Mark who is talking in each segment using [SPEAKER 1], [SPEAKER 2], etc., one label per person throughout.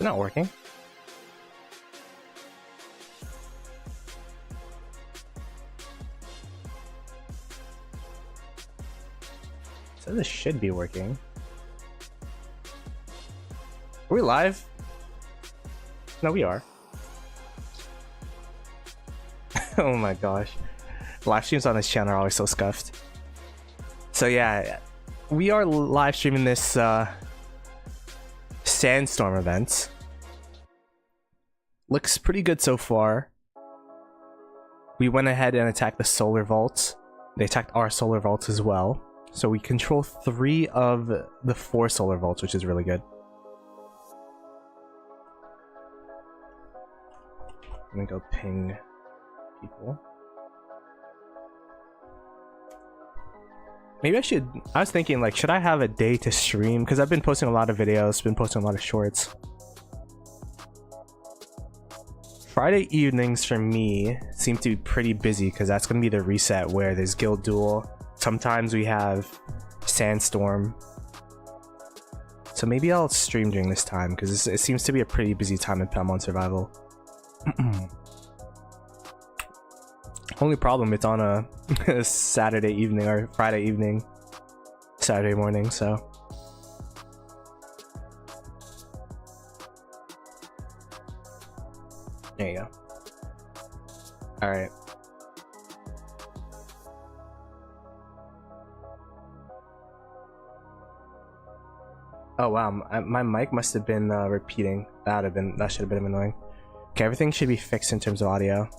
[SPEAKER 1] not working. So this should be working. Are we live? No, we are. Oh my gosh. Live streams on this channel are always so scuffed. So yeah, we are live streaming this Sandstorm event. Looks pretty good so far. We went ahead and attacked the solar vault. They attacked our solar vaults as well. So we control 3 of the 4 solar vaults, which is really good. I'm gonna go ping people. Maybe I was thinking, like, should I have a day to stream? Because I've been posting a lot of videos, been posting a lot of shorts. Friday evenings for me seem to be pretty busy because that's going to be the reset where there's guild duel. Sometimes we have Sandstorm. So maybe I'll stream during this time because it seems to be a pretty busy time in Palmon survival. Only problem, it's on a Saturday evening or Friday evening, Saturday morning, so there you go. All right. Oh wow, my mic must have been repeating. That should have been annoying. Okay, everything should be fixed in terms of audio.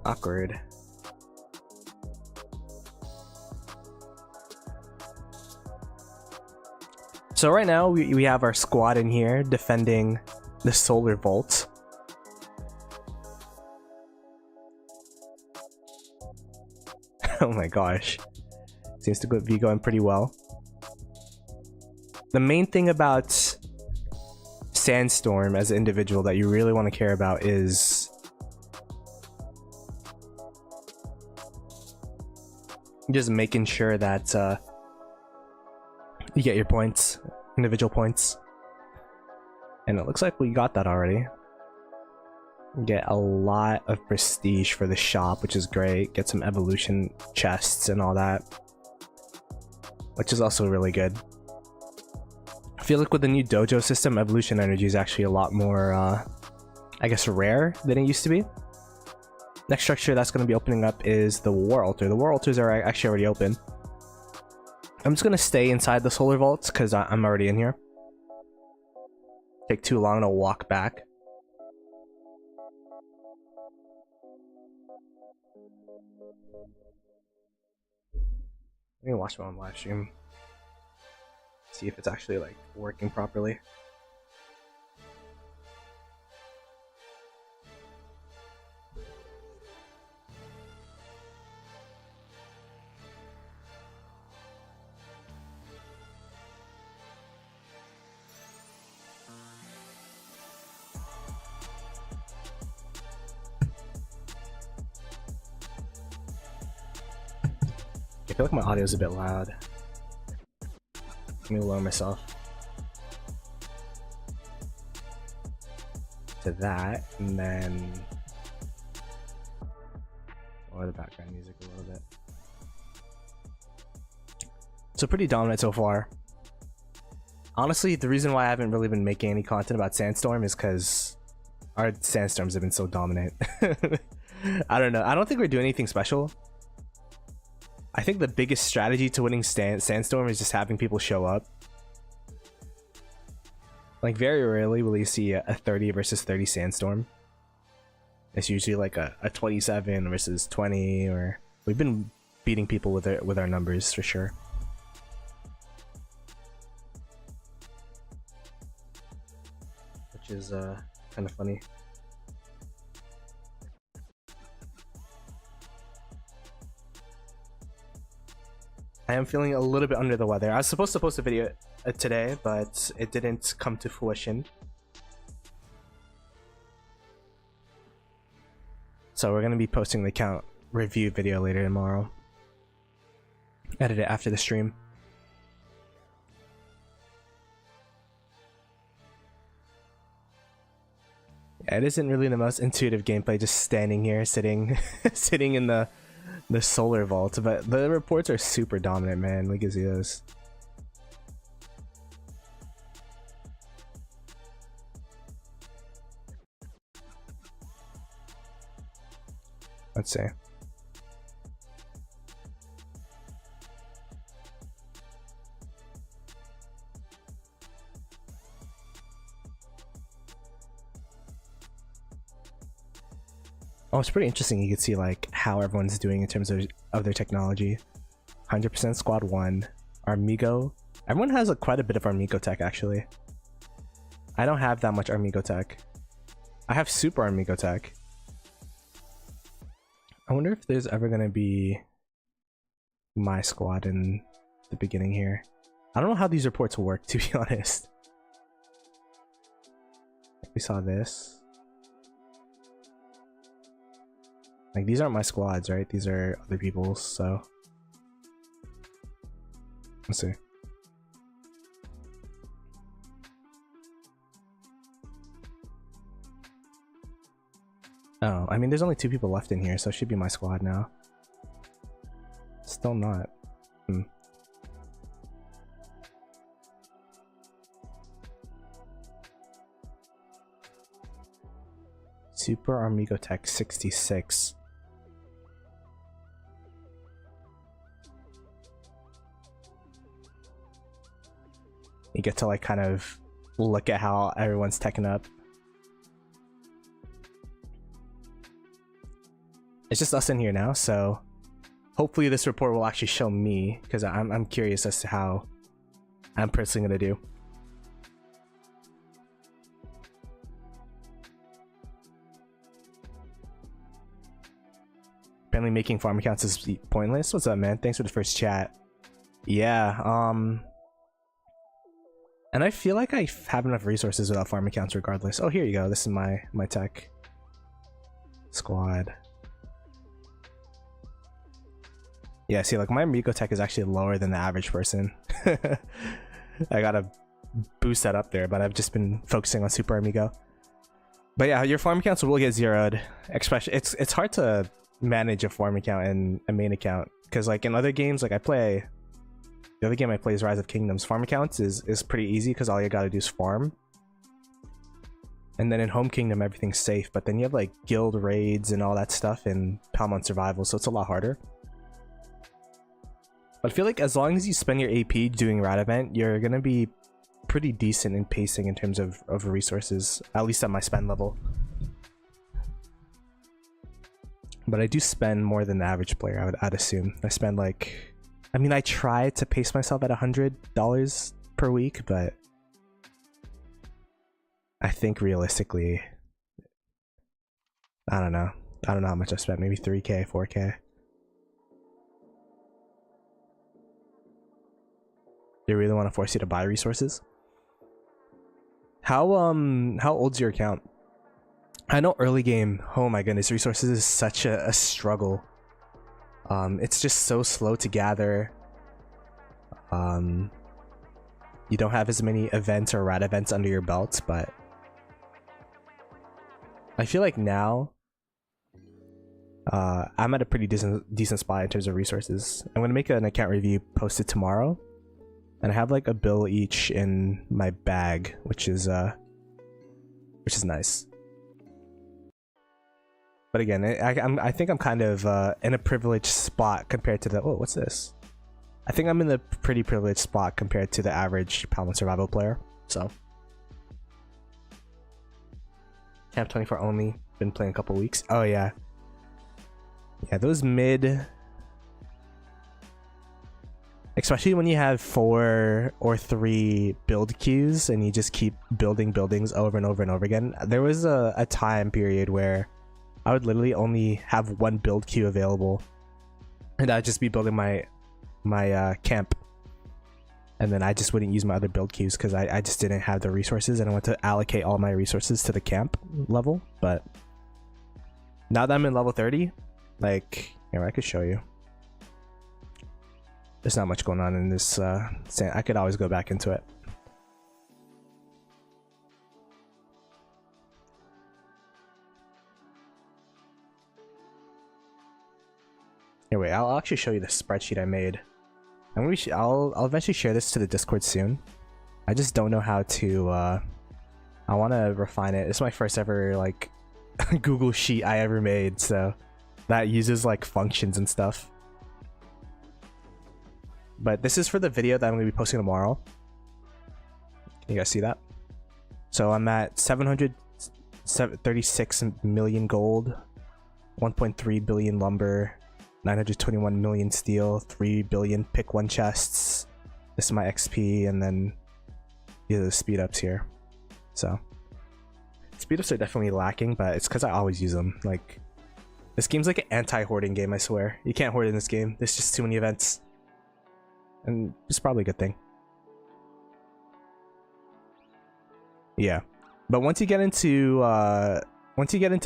[SPEAKER 1] Awkward. So right now we have our squad in here defending the solar vault. Oh my gosh, seems to be going pretty well. The main thing about Sandstorm as an individual that you really want to care about is just making sure that you get your points, individual points. And it looks like we got that already. Get a lot of prestige for the shop, which is great. Get some evolution chests and all that, which is also really good. I feel like with the new dojo system, evolution energy is actually a lot more, I guess, rare than it used to be. Next structure that's going to be opening up is the War Altar. The War Altars are actually already open. I'm just going to stay inside the solar vaults because I'm already in here. Take too long to walk back. Let me watch my own live stream. See if it's actually like working properly. I feel like my audio is a bit loud. Let me lower myself to that, and then lower the background music a little bit. So pretty dominant so far. Honestly, the reason why I haven't really been making any content about Sandstorm is because our Sandstorms have been so dominant. I don't know. I don't think we're doing anything special. I think the biggest strategy to winning Sandstorm is just having people show up. Like, very rarely will you see a 30 versus 30 Sandstorm. It's usually like a 27 versus 20, or we've been beating people with our numbers for sure. Which is kind of funny. I am feeling a little bit under the weather. I was supposed to post a video today, but it didn't come to fruition. So we're going to be posting the account review video later tomorrow. Edit it after the stream. It isn't really the most intuitive gameplay, just standing here, sitting in the solar vault, but the reports are super dominant, man. Look at those. Let's see. Oh, it's pretty interesting. You can see like how everyone's doing in terms of their technology. 100% squad 1. Armigo. Everyone has quite a bit of Armigo tech actually. I don't have that much Armigo tech. I have super Armigo tech. I wonder if there's ever gonna be my squad in the beginning here. I don't know how these reports work, to be honest. We saw this. Like, these aren't my squads, right? These are other people's, so let's see. Oh, I mean, there's only 2 people left in here, so it should be my squad now. Still not. Super Armigo Tech 66. You get to like kind of look at how everyone's teching up. It's just us in here now, so hopefully this report will actually show me, because I'm curious as to how I'm personally gonna do. Apparently making farm accounts is pointless. What's up, man? Thanks for the first chat. Yeah, and I feel like I have enough resources without farm accounts regardless. Oh, here you go. This is my tech squad. Yeah, see, like my Amigo tech is actually lower than the average person. I gotta boost that up there, but I've just been focusing on Super Amigo. But yeah, your farm accounts will get zeroed. Especially, it's hard to manage a farm account and a main account, because like in other games, like the other game I play is Rise of Kingdoms. Farm accounts is pretty easy because all you gotta do is farm. And then in Home Kingdom, everything's safe. But then you have like guild raids and all that stuff in Palmon Survival, so it's a lot harder. But I feel like as long as you spend your AP doing Rat Event, you're gonna be pretty decent in pacing in terms of resources, at least at my spend level. But I do spend more than the average player, I'd assume. I spend like, I mean, I try to pace myself at $100 per week, but I think realistically, I don't know how much I spent. Maybe 3K, 4K. They really want to force you to buy resources. How old's your account? I know early game, oh my goodness, resources is such a struggle. It's just so slow to gather. You don't have as many events or rat events under your belt, but I feel like now I'm at a pretty decent spot in terms of resources. I'm gonna make an account review, post it tomorrow. And I have like a bill each in my bag, which is nice. But again, I think I'm kind of in a privileged spot compared to the, oh, what's this? I think I'm in the pretty privileged spot compared to the average Palmon Survival player. So Camp 24 only, been playing a couple weeks. Oh yeah, those mid. Especially when you have 4 or 3 build queues and you just keep building buildings over and over and over again. There was a time period where I would literally only have 1 build queue available, and I'd just be building my camp, and then I just wouldn't use my other build queues because I just didn't have the resources, and I want to allocate all my resources to the camp level. But now that I'm in level 30, like, here, I could show you. There's not much going on in this sand. I could always go back into it. Here, wait, I'll actually show you the spreadsheet I made. I'll eventually share this to the Discord soon. I just don't know how to, I want to refine it. It's my first ever, like, Google sheet I ever made, so that uses, like, functions and stuff. But this is for the video that I'm going to be posting tomorrow. Can you guys see that? So I'm at 736 million gold, 1.3 billion lumber, 921 million steel, 3 billion pick one chests. This is my XP, and then these are the speed ups here. So speed ups are definitely lacking, but it's because I always use them. Like, this game's like an anti-hoarding game, I swear. You can't hoard in this game. There's just too many events. And it's probably a good thing. Yeah. But once you get into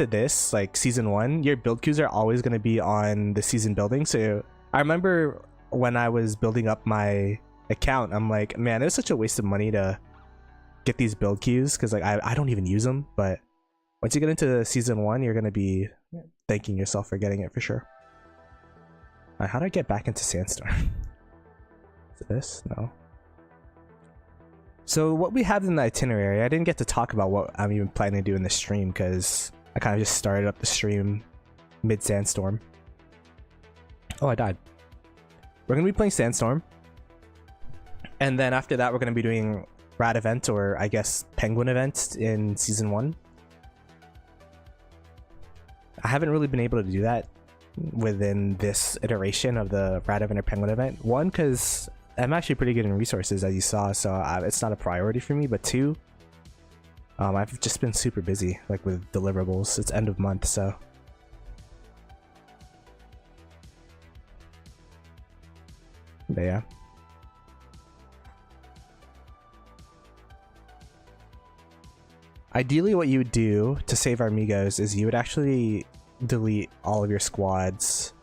[SPEAKER 1] this, like season 1, your build queues are always going to be on the season building. So I remember when I was building up my account, I'm like, man, it's such a waste of money to get these build queues, because like I don't even use them. But once you get into season 1, you're going to be thanking yourself for getting it for sure. How do I get back into Sandstorm? Is it this? No. So what we have in the itinerary, I didn't get to talk about what I'm even planning to do in the stream, because I kind of just started up the stream mid-Sandstorm. Oh, I died. We're going to be playing Sandstorm. And then after that, we're going to be doing Rat Event, or I guess Penguin Event in Season 1. I haven't really been able to do that within this iteration of the Rat Event or Penguin Event. One, because I'm actually pretty good in resources, as you saw, so it's not a priority for me. But two, I've just been super busy, like with deliverables. It's end of month, so. But yeah. Ideally, what you would do to save our amigos is you would actually delete all of your squads,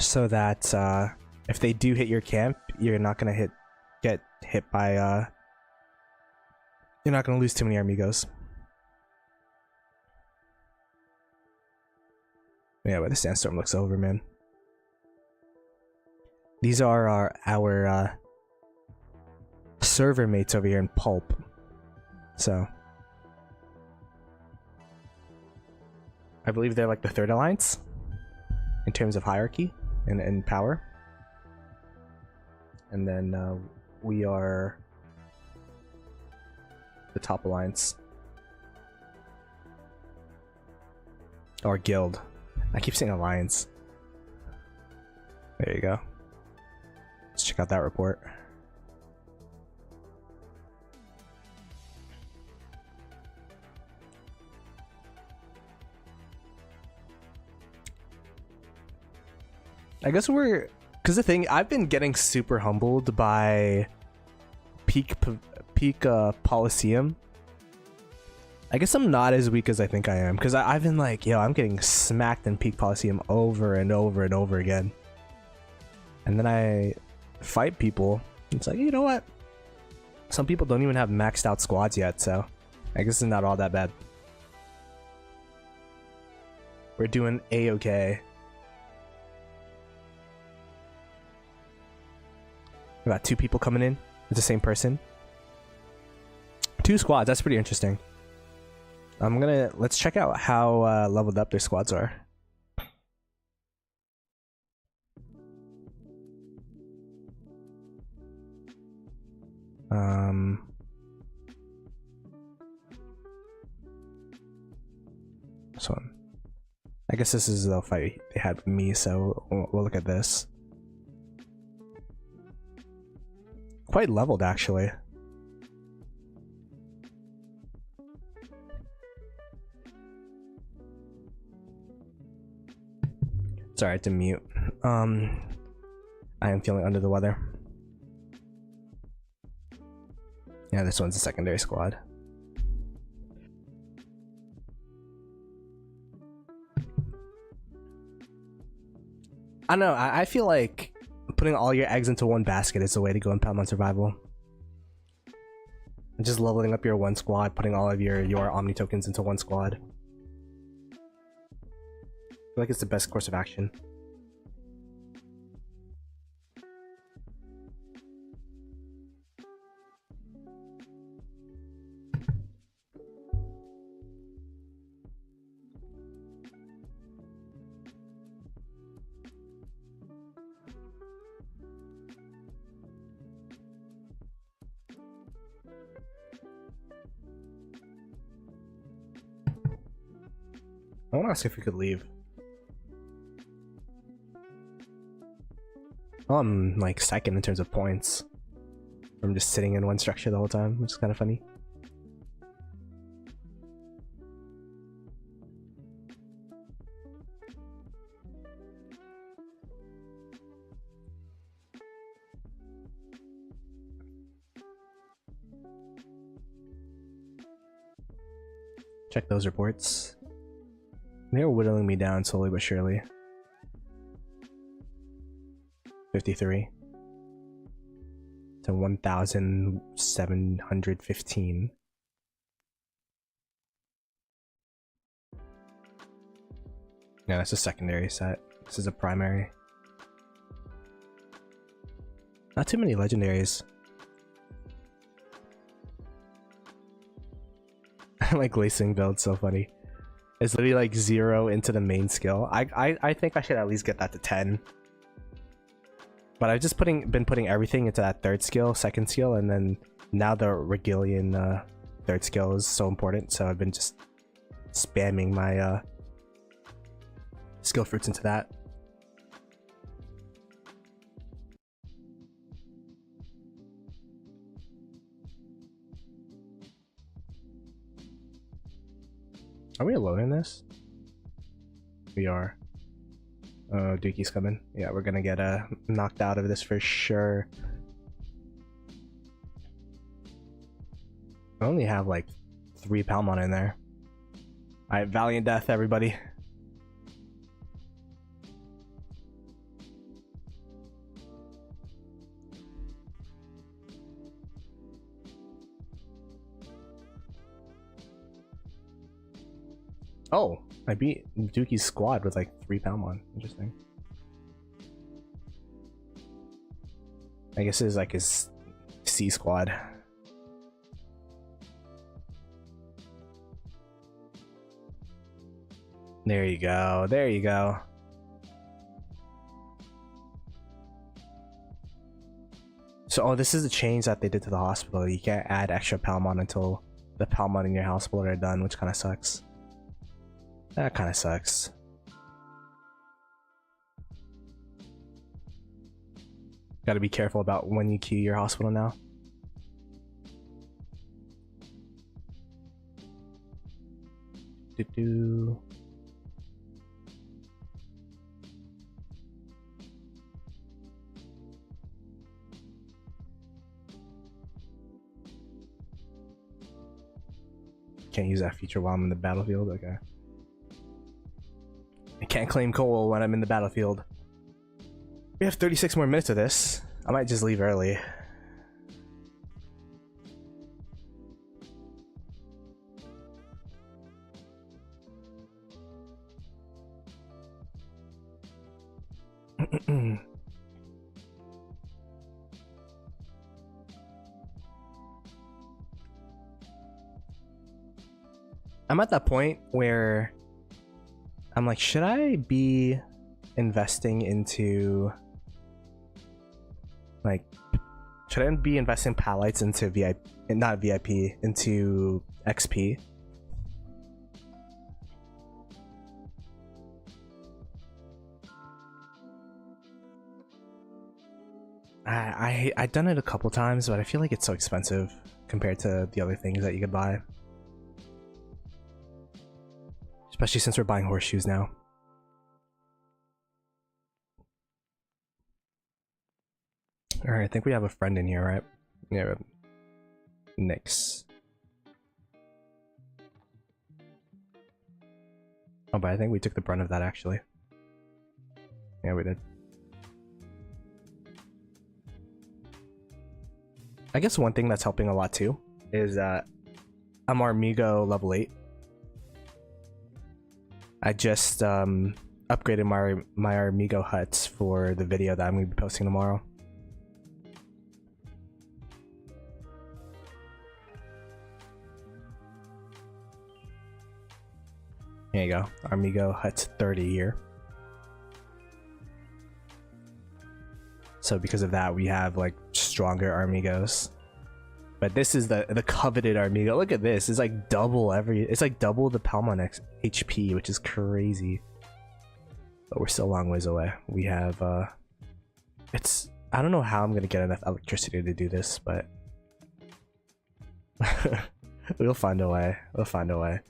[SPEAKER 1] so that if they do hit your camp, you're not gonna get hit by you're not gonna lose too many amigos. Yeah, but the Sandstorm looks over, man. These are our server mates over here in Pulp. So I believe they're like the third alliance in terms of hierarchy and power. And then we are the top alliance. Or guild. I keep saying alliance. There you go. Let's check out that report. I guess we're, because the thing, I've been getting super humbled by Peak Coliseum. I guess I'm not as weak as I think I am, because I've been like, yo, I'm getting smacked in Peak Coliseum over and over and over again. And then I fight people. It's like, you know what? Some people don't even have maxed out squads yet, so I guess it's not all that bad. We're doing A-okay. We got 2 people coming in. It's the same person. 2 squads. That's pretty interesting. Let's check out how leveled up their squads are. This one. I guess this is the fight they had with me, so we'll look at this. Quite leveled, actually. Sorry to mute. I am feeling under the weather. Yeah, this one's a secondary squad. I don't know, I feel like putting all your eggs into one basket is the way to go in Palmon Survival. Just leveling up your one squad, putting all of your Omni tokens into one squad. feel like it's the best course of action. I want to ask if we could leave. I'm like second in terms of points from just sitting in one structure the whole time, which is kind of funny. Check those reports. They're whittling me down slowly but surely. 53 to 1,715. Yeah, that's a secondary set. This is a primary. Not too many legendaries. Like Glacing build, so funny. It's literally like 0 into the main skill. I think I should at least get that to 10. But I've just been putting everything into that third skill, second skill, and then now the Regalian third skill is so important, so I've been just spamming my skill fruits into that. Are we alone in this? We are. Oh, Dookie's coming. Yeah, we're gonna get knocked out of this for sure. I only have like 3 Palmon in there. Alright, Valiant Death, everybody. Oh, I beat Dookie's squad with like 3 Palmon. Interesting. I guess it is like his C squad. There you go. There you go. So, oh, this is the change that they did to the hospital. You can't add extra Palmon until the Palmon in your hospital are done, which kind of sucks. That kind of sucks. Gotta be careful about when you queue your hospital now. Do-do. Can't use that feature while I'm in the battlefield? Okay. I can't claim coal when I'm in the battlefield. We have 36 more minutes of this. I might just leave early. I'm at that point where I'm like, should I be investing into like, should I be investing palites into VIP, not VIP, into XP? I've done it a couple times, but I feel like it's so expensive compared to the other things that you could buy. Especially since we're buying horseshoes now. Alright, I think we have a friend in here, right? Yeah, Nyx. Oh, but I think we took the brunt of that, actually. Yeah, we did. I guess one thing that's helping a lot, too, is that I'm Armigo level 8. I just upgraded my Armigo huts for the video that I'm gonna be posting tomorrow. Here you go, Armigo huts 30 here. So because of that, we have like stronger Armigos. But this is the coveted Armigo. Look at this. It's like double it's like double the Palmon HP, which is crazy. But we're still a long ways away. We have I don't know how I'm gonna get enough electricity to do this, but we'll find a way. We'll find a way.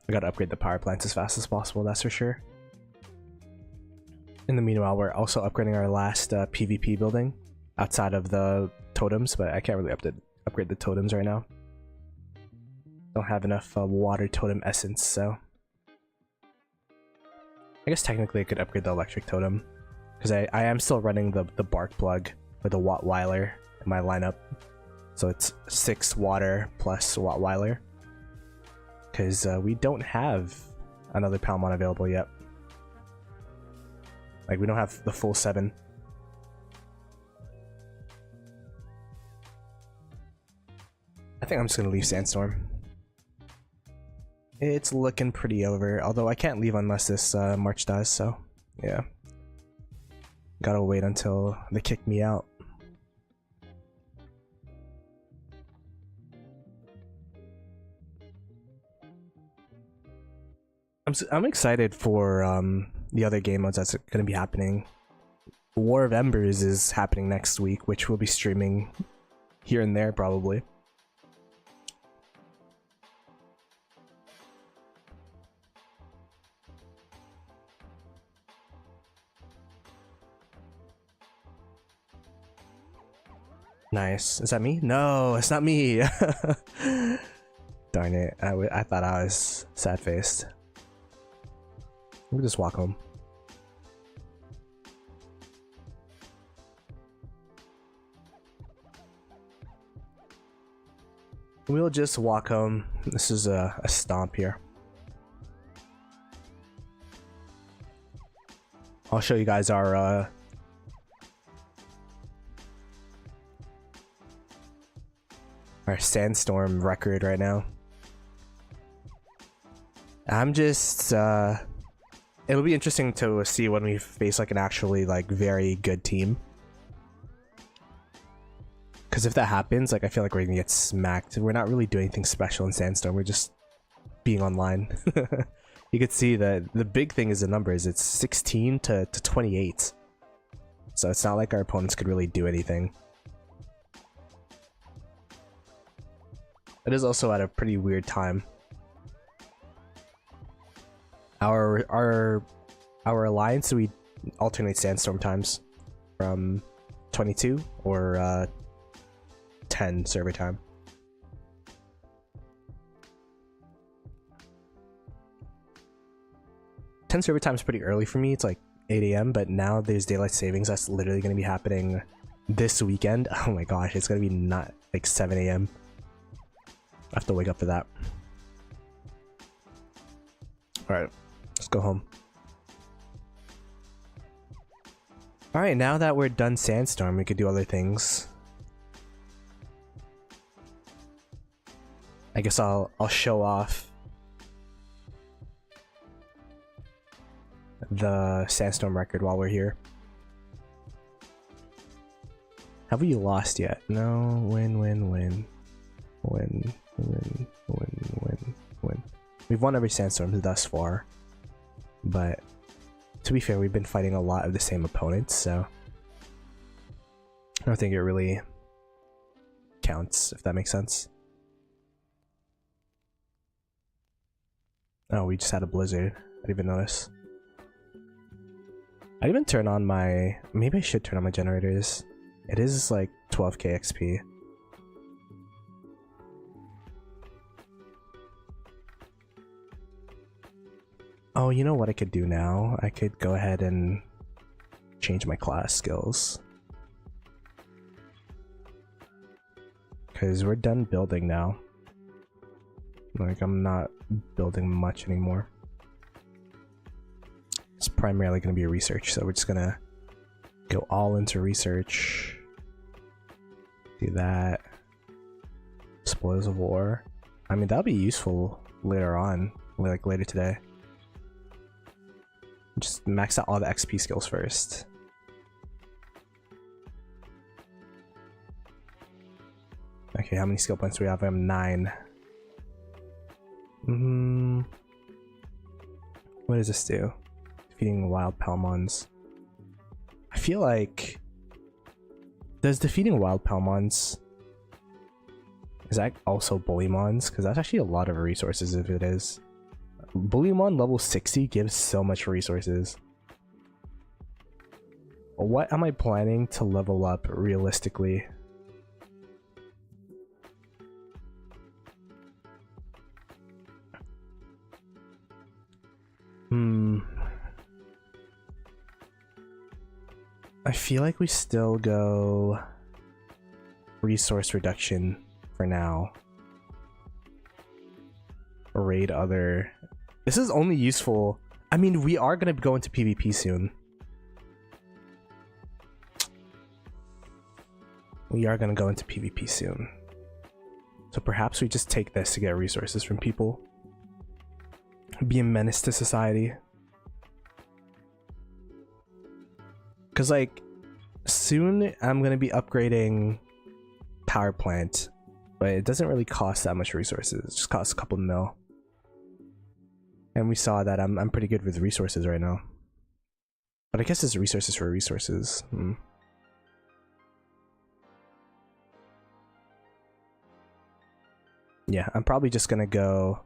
[SPEAKER 1] We gotta upgrade the power plants as fast as possible, that's for sure. In the meanwhile, we're also upgrading our last PvP building outside of the totems, but I can't really upgrade the totems right now. Don't have enough water totem essence, so I guess technically I could upgrade the electric totem, because I am still running the bark plug with the Wattweiler in my lineup, so it's 6 water plus Wattweiler, because we don't have another Palmon available yet. Like, we don't have the full 7. I think I'm just gonna leave Sandstorm. It's looking pretty over, although I can't leave unless this March does, so yeah. Gotta wait until they kick me out. I'm excited for the other game modes that's gonna be happening. War of Embers is happening next week, which we'll be streaming here and there probably. Nice. Is that me? No, it's not me. Darn it. I thought I was sad-faced. We'll just walk home. We'll just walk home. This is a stomp here. I'll show you guys our Sandstorm record right now. I'm just it'll be interesting to see when we face like an actually like very good team, because if that happens, like I feel like we're gonna get smacked. We're not really doing anything special in Sandstorm, we're just being online. You could see that the big thing is the numbers. It's 16 to 28, so it's not like our opponents could really do anything. It is also at a pretty weird time. Our alliance, we alternate Sandstorm times from 22 or 10 server time. Server time is pretty early for me. It's like 8 AM, but now there's daylight savings. That's literally going to be happening this weekend. Oh my gosh, it's going to be not like 7 AM. I have to wake up for that. Alright, let's go home. Alright, now that we're done Sandstorm, we could do other things. I guess I'll show off the Sandstorm record while we're here. Have we lost yet? No. Win. We've won every Sandstorm thus far, but to be fair, we've been fighting a lot of the same opponents, so I don't think it really counts, if that makes sense. Oh, we just had a blizzard. I didn't even notice. I didn't even turn on my... Maybe I should turn on my generators. It is like 12k XP. Oh, you know what I could do now? I could go ahead and change my class skills. Because we're done building now. Like, I'm not building much anymore. It's primarily going to be research, so we're just going to go all into research. Do that. Spoils of war. I mean, that'll be useful later on, like later today. Just max out all the XP skills first. Okay, how many skill points do we have? I have 9. What does this do? Defeating wild Palmons. I feel like... Does defeating wild Palmons... Is that also Bullymons? Because that's actually a lot of resources if it is. Bullymon level 60 gives so much resources. What am I planning to level up realistically? I feel like we still go resource reduction for now. Raid other. This is only useful. I mean, we are gonna go into PvP soon. We are gonna go into PvP soon. So perhaps we just take this to get resources from people. Be a menace to society. Cause like, soon I'm gonna be upgrading power plant, but it doesn't really cost that much resources. It just costs a couple mil. And we saw that I'm pretty good with resources right now. But I guess it's resources for resources. Yeah, I'm probably just gonna go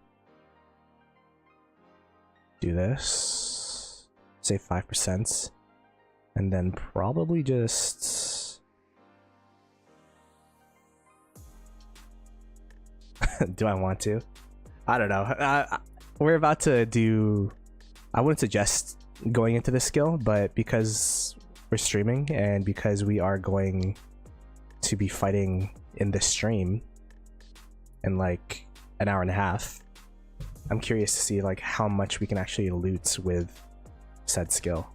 [SPEAKER 1] do this. Save 5%. And then probably just... Do I want to? I don't know. We're about to do... I wouldn't suggest going into this skill, but because we're streaming and because we are going to be fighting in this stream in like an hour and a half, I'm curious to see like how much we can actually loot with said skill.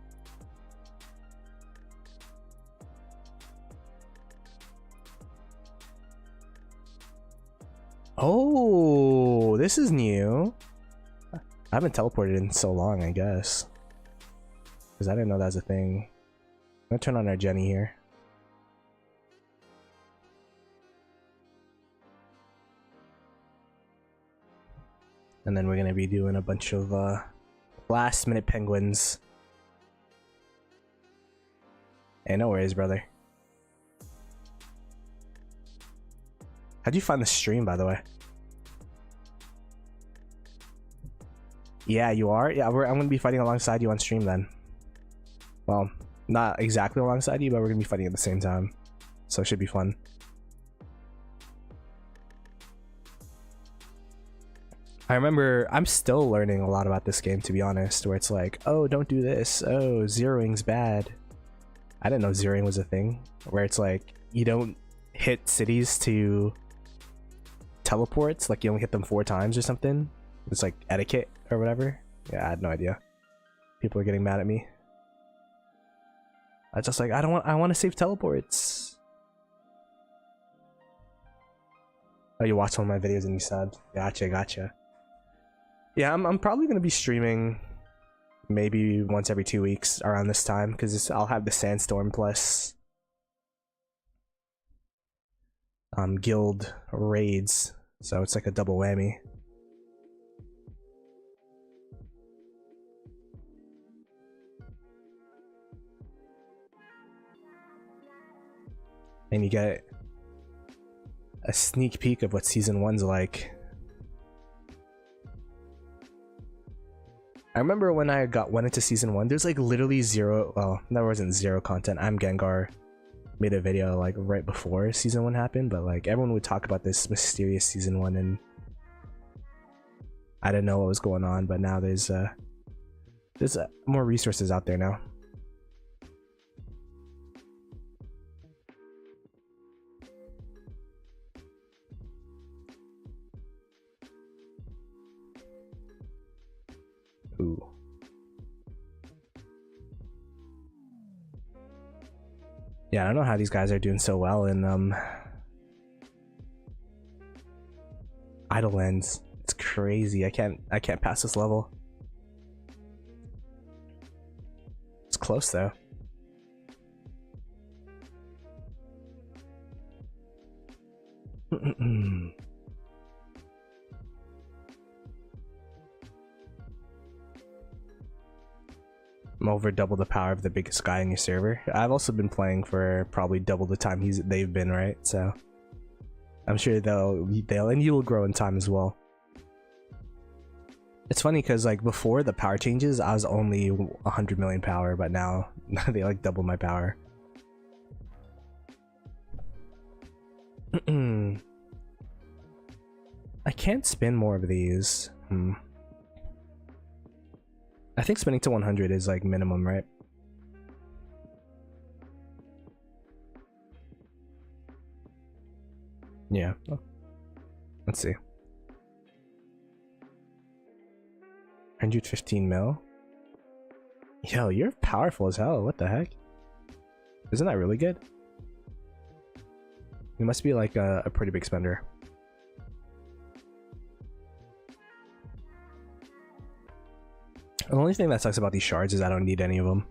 [SPEAKER 1] Oh, this is new. I haven't teleported in so long, I guess. Because I didn't know that was a thing. I'm gonna turn on our Jenny here. And then we're gonna be doing a bunch of last minute penguins. Hey, no worries, brother. How'd you find the stream, by the way? Yeah, you are? Yeah, I'm gonna be fighting alongside you on stream then. Well, not exactly alongside you, but we're gonna be fighting at the same time. So it should be fun. I remember, I'm still learning a lot about this game, to be honest, where it's like, oh, don't do this. Oh, zeroing's bad. I didn't know zeroing was a thing. Where it's like, you don't hit cities to teleports, like you only hit them 4 times or something. It's like etiquette or whatever. Yeah, I had no idea. People are getting mad at me. I was just like, I want to save teleports. Oh, you watched one of my videos and you said, gotcha. Yeah, I'm probably gonna be streaming maybe once every 2 weeks around this time, because I'll have the Sandstorm plus guild raids, so it's like a double whammy. And you get a sneak peek of what season 1's like. I remember when I went into season 1, there's like literally zero, well, there wasn't zero content. I'm Gengar made a video like right before season 1 happened, but like everyone would talk about this mysterious season 1 and I didn't know what was going on, but now there's more resources out there now. Ooh. Yeah, I don't know how these guys are doing so well in idle ends. It's crazy. I can't pass this level. It's close though. I'm over double the power of the biggest guy in your server. I've also been playing for probably double the time they've been, right? So I'm sure they'll and you will grow in time as well. It's funny because like before the power changes, I was only 100 million power, but now they like double my power. I can't spin more of these. I think spinning to 100 is like minimum, right? Yeah. Oh. Let's see. 115 mil? Yo, you're powerful as hell. What the heck? Isn't that really good? You must be like a pretty big spender. The only thing that sucks about these shards is I don't need any of them.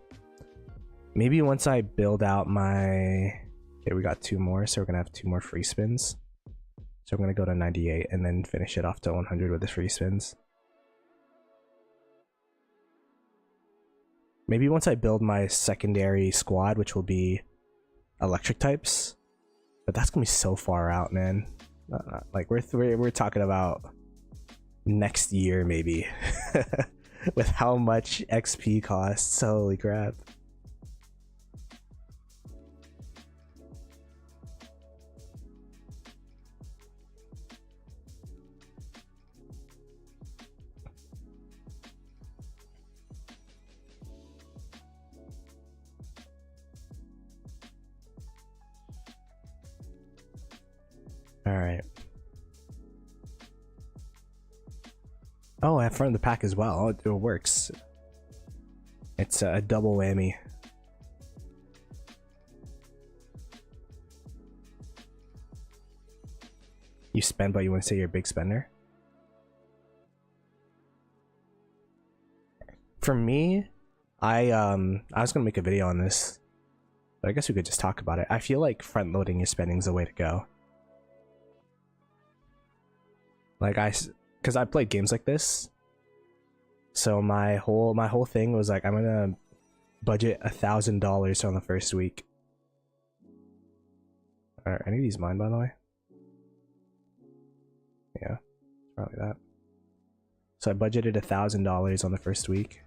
[SPEAKER 1] Maybe once I build out my... Okay, we got 2 more, so we're gonna have 2 more free spins. So I'm gonna go to 98 and then finish it off to 100 with the free spins. Maybe once I build my secondary squad, which will be electric types. But that's gonna be so far out, man. Like we're talking about next year maybe. With how much XP costs. Holy crap. All right. Oh, I have front of the pack as well. It works. It's a double whammy. You spend, but you want to say you're a big spender? For me, I was gonna make a video on this, but I guess we could just talk about it. I feel like front loading your spending is the way to go. Like because I played games like this, so my whole thing was like, I'm gonna budget $1,000 on the first week. Are any of these mine, by the way? Yeah, probably that. So I budgeted $1,000 on the first week,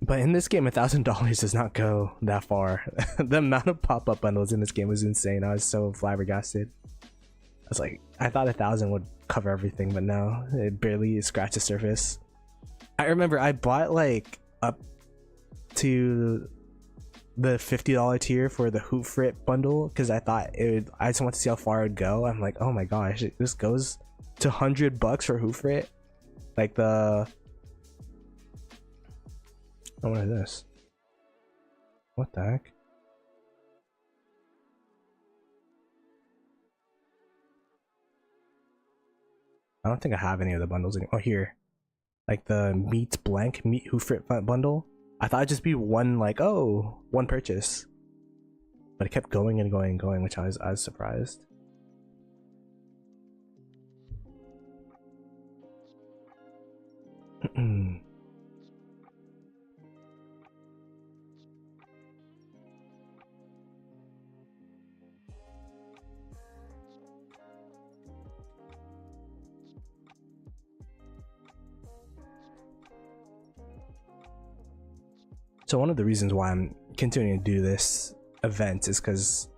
[SPEAKER 1] but in this game, $1,000 does not go that far. The amount of pop-up bundles in this game was insane. I was so flabbergasted. I was like, I thought 1,000 would cover everything, but no, it barely scratched the surface. I remember I bought like up to the $50 tier for the Hoop Frit bundle because I thought it would, I just want to see how far it would go. I'm like, oh my gosh, this goes to $100 for Hoop Frit. Like the... Oh, what is this? What the heck? I don't think I have any of the bundles anymore. Oh, here. Like the meat Hoofrit bundle. I thought it'd just be one, like, oh, one purchase. But it kept going and going and going, which I was surprised. So one of the reasons why I'm continuing to do this event is because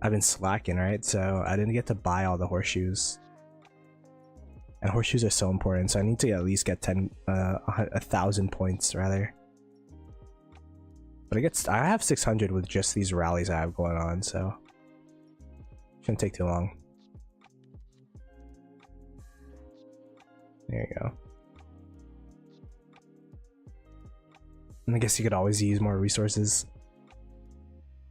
[SPEAKER 1] I've been slacking, right? So I didn't get to buy all the horseshoes. And horseshoes are so important, so I need to at least get 1,000 points rather. But I have 600 with just these rallies I have going on, so shouldn't take too long. There you go. And I guess you could always use more resources.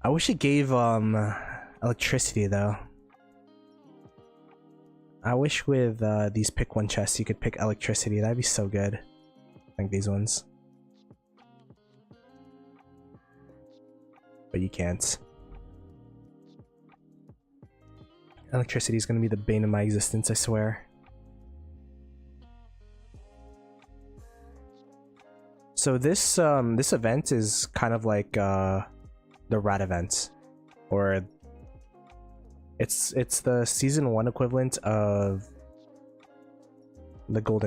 [SPEAKER 1] I wish it gave electricity though. I wish with these pick one chests you could pick electricity. That'd be so good. Like these ones. But you can't. Electricity is gonna be the bane of my existence, I swear. So this this event is kind of like the rat event, or it's the season 1 equivalent of the gold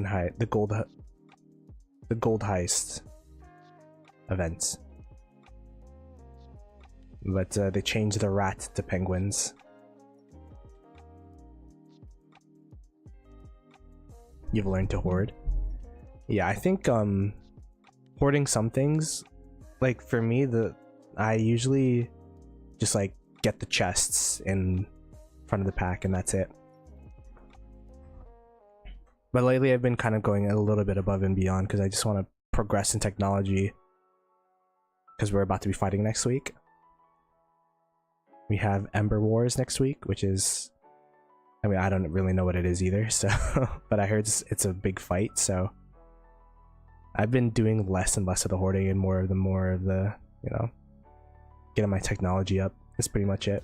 [SPEAKER 1] heist event, but they changed the rat to penguins. You've learned to hoard. Yeah, I think hoarding some things, like for me, I usually just like get the chests in front of the pack and that's it. But lately I've been kind of going a little bit above and beyond because I just want to progress in technology, because we're about to be fighting next week. We have Ember Wars next week, which is, I mean, I don't really know what it is either, so but I heard it's a big fight, so I've been doing less and less of the hoarding and more of the, you know, getting my technology up. That's pretty much it.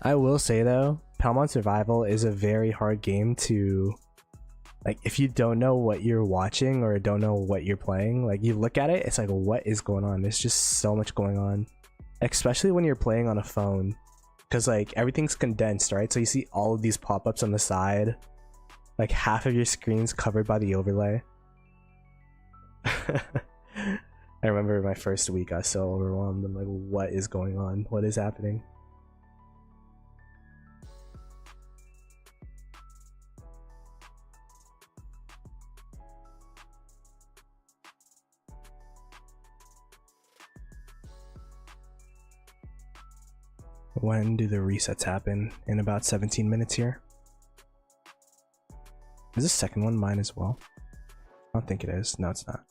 [SPEAKER 1] I will say though, Palmon Survival is a very hard game to, like, if you don't know what you're watching or don't know what you're playing, like you look at it, it's like, what is going on? There's just so much going on, especially when you're playing on a phone, because like everything's condensed, right? So you see all of these pop-ups on the side, like half of your screen's covered by the overlay. I remember my first week I was so overwhelmed. I'm like, what is going on? What is happening? When do the resets happen? In about 17 minutes here. Is this second one mine as well? I don't think it is. No, it's not.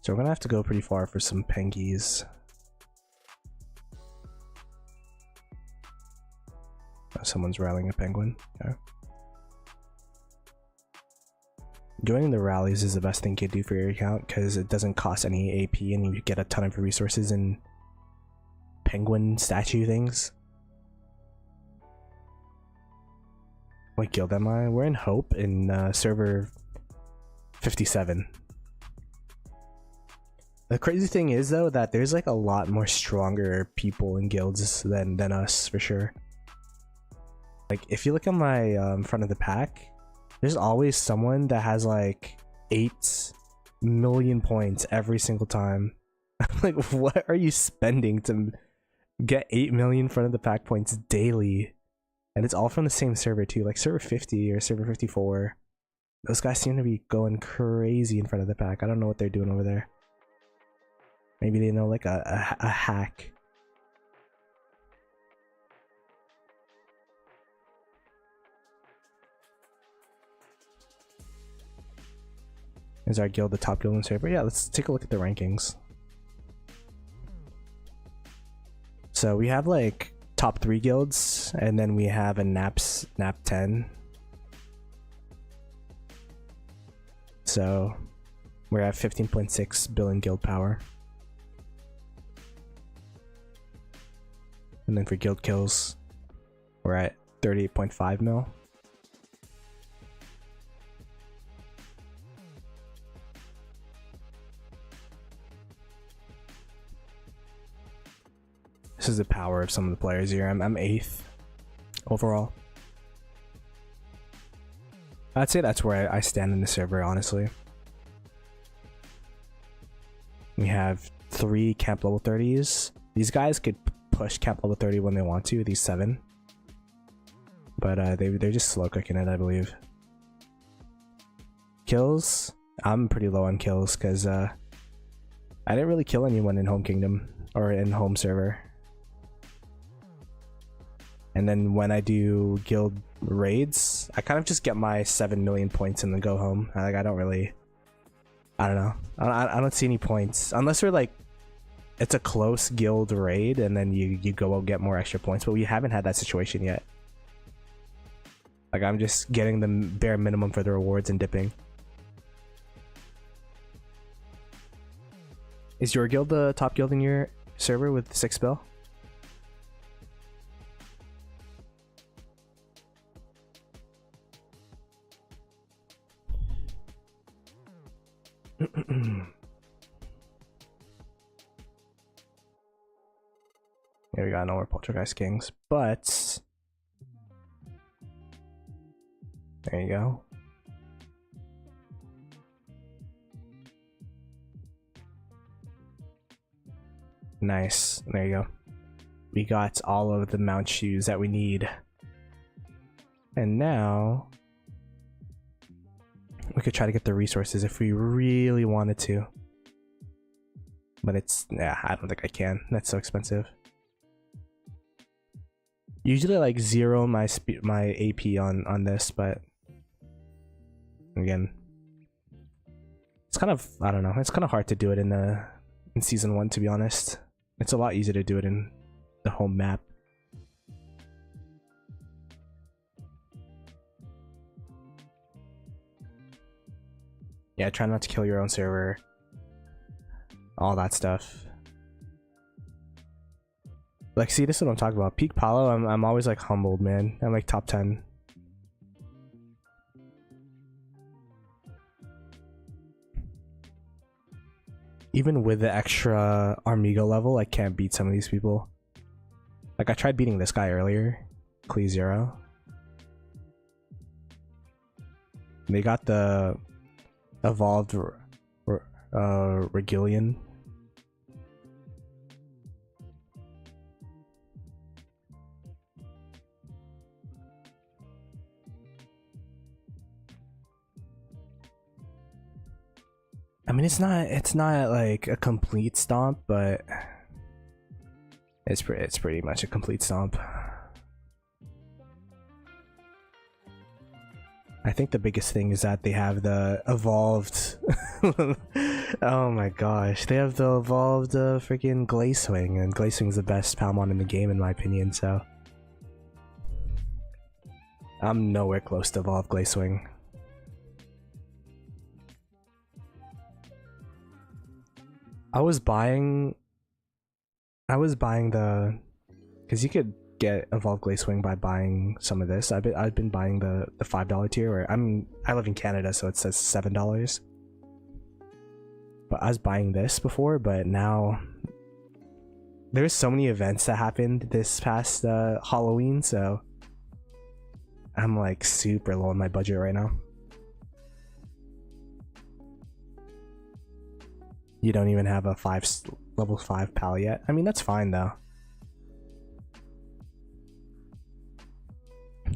[SPEAKER 1] So we're gonna have to go pretty far for some pengies. Oh, someone's rallying a penguin. Okay. Joining the rallies is the best thing you can do for your account because it doesn't cost any AP and you get a ton of resources and penguin statue things. What guild am I? We're in Hope in server 57. The crazy thing is though that there's like a lot more stronger people in guilds than us for sure. Like if you look at my front of the pack, there's always someone that has like 8 million points every single time. Like, what are you spending to get 8 million front of the pack points daily? And it's all from the same server too, like server 50 or server 54. Those guys seem to be going crazy in front of the pack. I don't know what they're doing over there. Maybe they know like a hack. Is our guild the top guild in server? Yeah, let's take a look at the rankings. So we have like top 3 guilds, and then we have a nap 10. So we're at 15.6 billion guild power. And then for guild kills, we're at 38.5 mil. This is the power of some of the players here. I'm 8th overall. I'd say that's where I stand in the server, honestly. We have 3 camp level 30s. These guys could push camp level 30 when they want to, these 7. But they're just slow cooking it, I believe. kills. I'm pretty low on kills because I didn't really kill anyone in home kingdom or in home server. And then when I do guild raids, I kind of just get my 7 million points and then go home. Like, I don't really, I don't know. I don't see any points unless we're like, it's a close guild raid and then you go out get more extra points, but we haven't had that situation yet. Like, I'm just getting the bare minimum for the rewards and dipping. Is your guild the top guild in your server with 6 bill? Here we got no more Poltergeist Kings, but there you go. Nice. There you go. We got all of the mount shoes that we need. And now we could try to get the resources if we really wanted to. But it's, yeah, I don't think I can. That's so expensive. Usually like zero my AP on this, but again, it's kind of, I don't know, it's kind of hard to do it in season 1, to be honest. It's a lot easier to do it in the home map. Yeah, try not to kill your own server. All that stuff. Like, see, this is what I'm talking about. Peak Palo, I'm always like humbled, man. I'm like top 10. Even with the extra Armigo level, I can't beat some of these people. Like, I tried beating this guy earlier. Cle 0. They got the evolved Regillion. I mean, it's not like a complete stomp, but it's pretty much a complete stomp. I think the biggest thing is that they have the evolved oh my gosh, they have the evolved freaking Glazewing, and Glazewing's the best Palmon in the game in my opinion, so I'm nowhere close to evolved Glazewing. I was buying the, because you could get evolved Glazewing by buying some of this. I've been buying the $5 tier, where I live in Canada, so it says $7. But I was buying this before, but now there's so many events that happened this past Halloween, so I'm like super low on my budget right now. You don't even have a level 5 pal yet. I mean, that's fine though.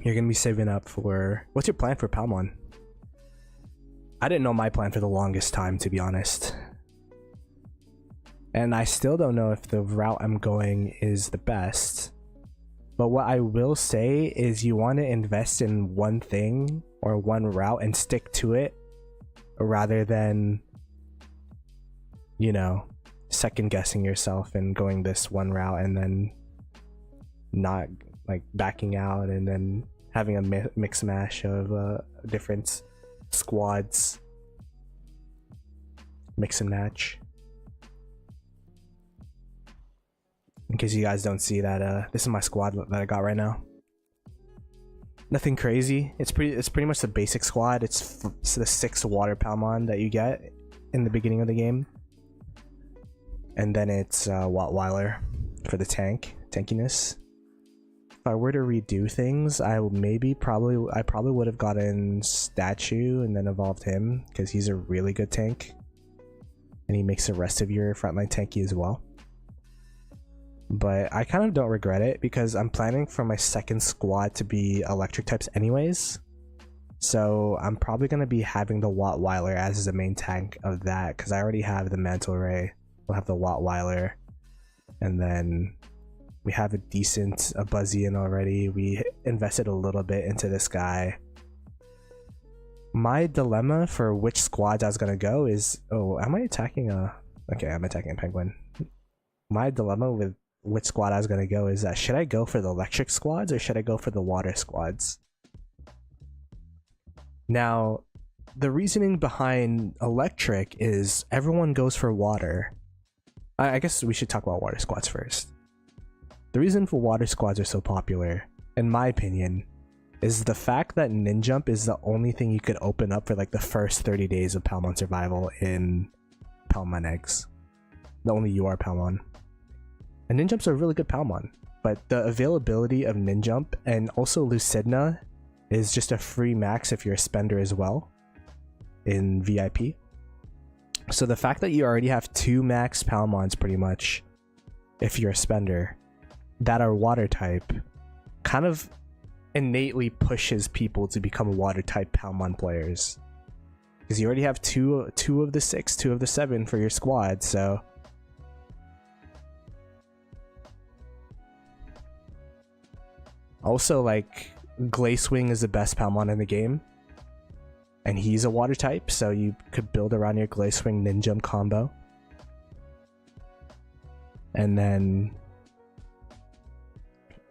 [SPEAKER 1] You're gonna be saving up for, what's your plan for Palmon? I didn't know my plan for the longest time, to be honest. And I still don't know if the route I'm going is the best. But what I will say is you want to invest in one thing or one route and stick to it, rather than, you know, second guessing yourself and going this one route and then not like backing out and then having a mix mash of different squads, mix and match. In case you guys don't see that, this is my squad that I got right now. Nothing crazy. It's pretty much the basic squad. It's the 6 water Palmon that you get in the beginning of the game. And then it's Wattweiler for the tankiness. If I were to redo things, I probably would have gotten Statue and then evolved him, because he's a really good tank. And he makes the rest of your frontline tanky as well. But I kind of don't regret it, because I'm planning for my second squad to be electric types anyways. So I'm probably going to be having the Wattweiler as the main tank of that, because I already have the Mantle Ray. We'll have the Wattweiler, and then we have a decent Buzzian already. We invested a little bit into this guy. My dilemma for which squads I was going to go is... Oh, am I attacking a... Okay, I'm attacking a Penguin. My dilemma with which squad I was going to go is that should I go for the electric squads or should I go for the water squads? Now, the reasoning behind electric is everyone goes for water. I guess we should talk about water squads first. The reason for water squads are so popular, in my opinion, is the fact that Ninjump is the only thing you could open up for like the first 30 days of Palmon survival in Palmon eggs. The only UR Palmon. And Ninjumps are a really good Palmon, but the availability of Ninjump and also Lucidna is just a free max if you're a spender as well in VIP. So the fact that you already have 2 max Palmons pretty much, if you're a spender, that are water type, kind of innately pushes people to become water type Palmon players. Because you already have two of the 6, 2 of the 7 for your squad, so... Also, like, Glacewing is the best Palmon in the game. And he's a water type, so you could build around your Glacewing Ninjump combo. And then...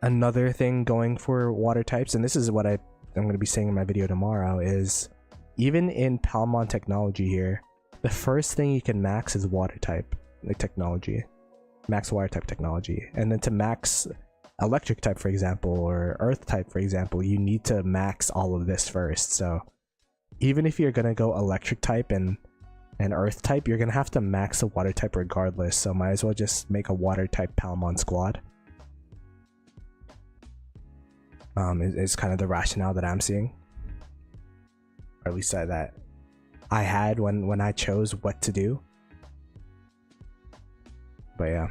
[SPEAKER 1] Another thing going for water types, and this is what I'm going to be saying in my video tomorrow, is even in Palmon technology here, the first thing you can max is water type, like technology. Max water type technology. And then to max electric type, for example, or earth type, for example, you need to max all of this first. So even if you're going to go electric type and earth type, you're going to have to max a water type regardless. So might as well just make a water type Palmon squad. Is kind of the rationale that I'm seeing, or at least that I had when I chose what to do. But yeah,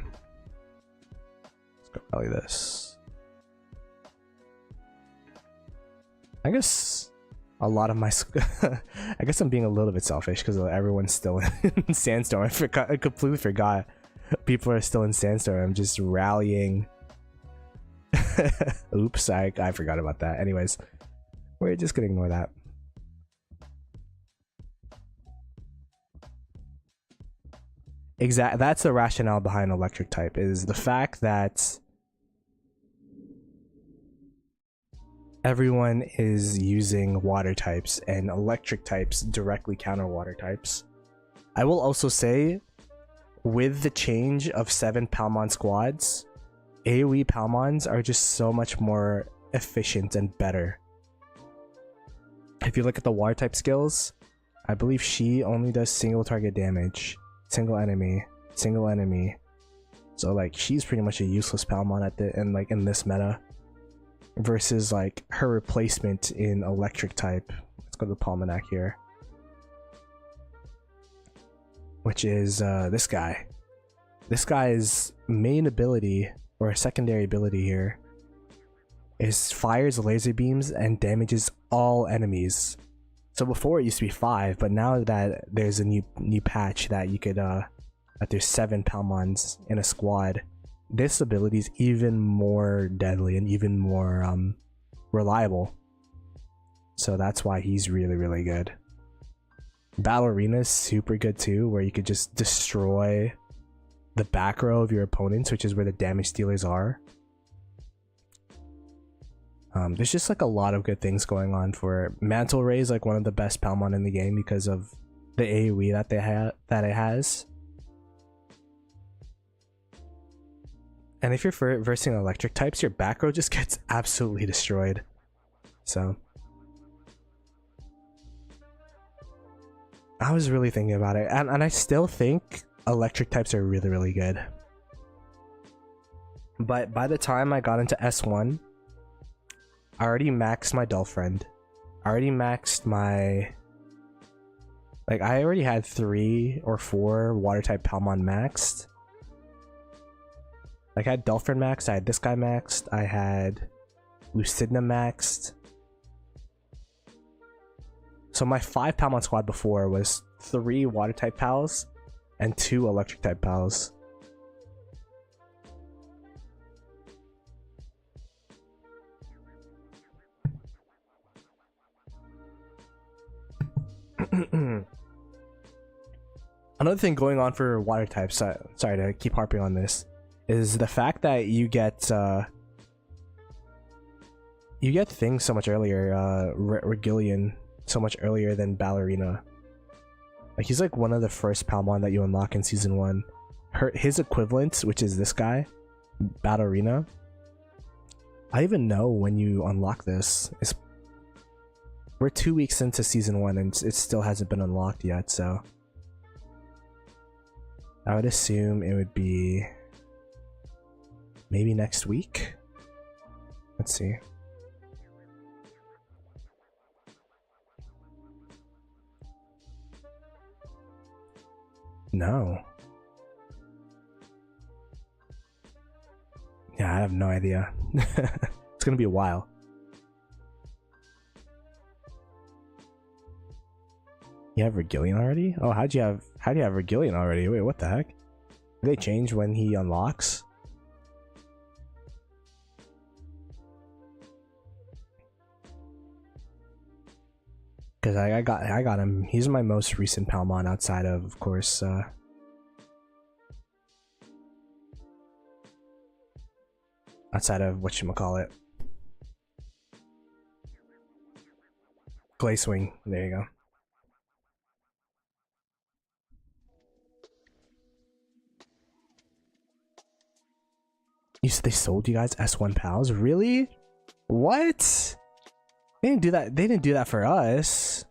[SPEAKER 1] let's go rally this. I guess a lot of my I guess I'm being a little bit selfish because everyone's still in Sandstorm. I completely forgot people are still in Sandstorm. I'm just rallying. Oops, I forgot about that. Anyways, we're just gonna ignore that. That's the rationale behind electric type, is the fact that everyone is using water types and electric types directly counter water types. I will also say, with the change of 7 Palmon squads, AoE Palmons are just so much more efficient and better. If you look at the water type skills, I believe she only does single target damage, single enemy. So like she's pretty much a useless Palmon at the end, like in this meta, versus like her replacement in electric type. Let's go to the Palmanac here, which is this guy. This guy's main ability, or a secondary ability here, is fires laser beams and damages all enemies. So before it used to be 5, but now that there's a new patch that you could that there's 7 Palmons in a squad, this ability is even more deadly and even more reliable. So that's why he's really good. Battle Arena is super good too, where you could just destroy the back row of your opponents, which is where the damage dealers are. There's just like a lot of good things going on for Mantle Ray. Is like one of the best Palmon in the game because of the AoE that it has. And if you're versing electric types, your back row just gets absolutely destroyed. So I was really thinking about it, and I still think electric types are really good. But by the time I got into S1, I already maxed my Dolphin. I already maxed my... Like, I already had 3 or 4 water type Palmon maxed. Like, I had Dolphin maxed, I had this guy maxed, I had Lucidna maxed. So my 5 Palmon squad before was 3 water type pals and 2 electric type pals. Another thing going on for water types, sorry to keep harping on this, is the fact that you get things so much earlier. Regillion so much earlier than Ballerina. Like, he's like one of the first Palmon that you unlock in season 1. His equivalent, which is this guy, Ballerina. I even know when you unlock this. We're 2 weeks into season 1 and it still hasn't been unlocked yet, so I would assume it would be maybe next week. Let's see. No. Yeah, I have no idea. It's gonna be a while. You have Regillion already? Oh, how do you have Regillion already? Wait, what the heck? Did they change when he unlocks? Because I got him. He's my most recent Palmon outside of course, outside of whatchamacallit. Glazewing. There you go. They sold you guys S1 pals? Really? What? They didn't do that. They didn't do that for us.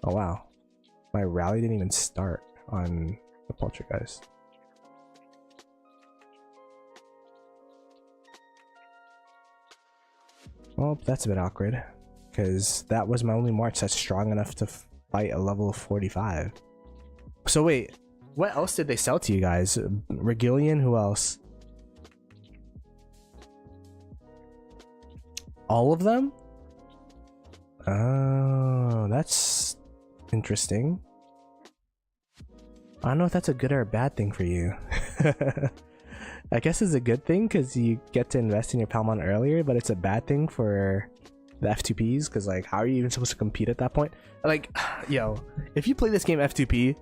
[SPEAKER 1] Oh wow. My rally didn't even start on the Poltergeist. Well, that's a bit awkward. Because that was my only march that's strong enough to fight a level 45. So wait, what else did they sell to you guys? Regillion, who else? All of them? Oh, that's interesting. I don't know if that's a good or a bad thing for you. I guess it's a good thing because you get to invest in your Palmon earlier, but it's a bad thing for the F2Ps because, like, how are you even supposed to compete at that point? Like, yo, if you play this game F2P,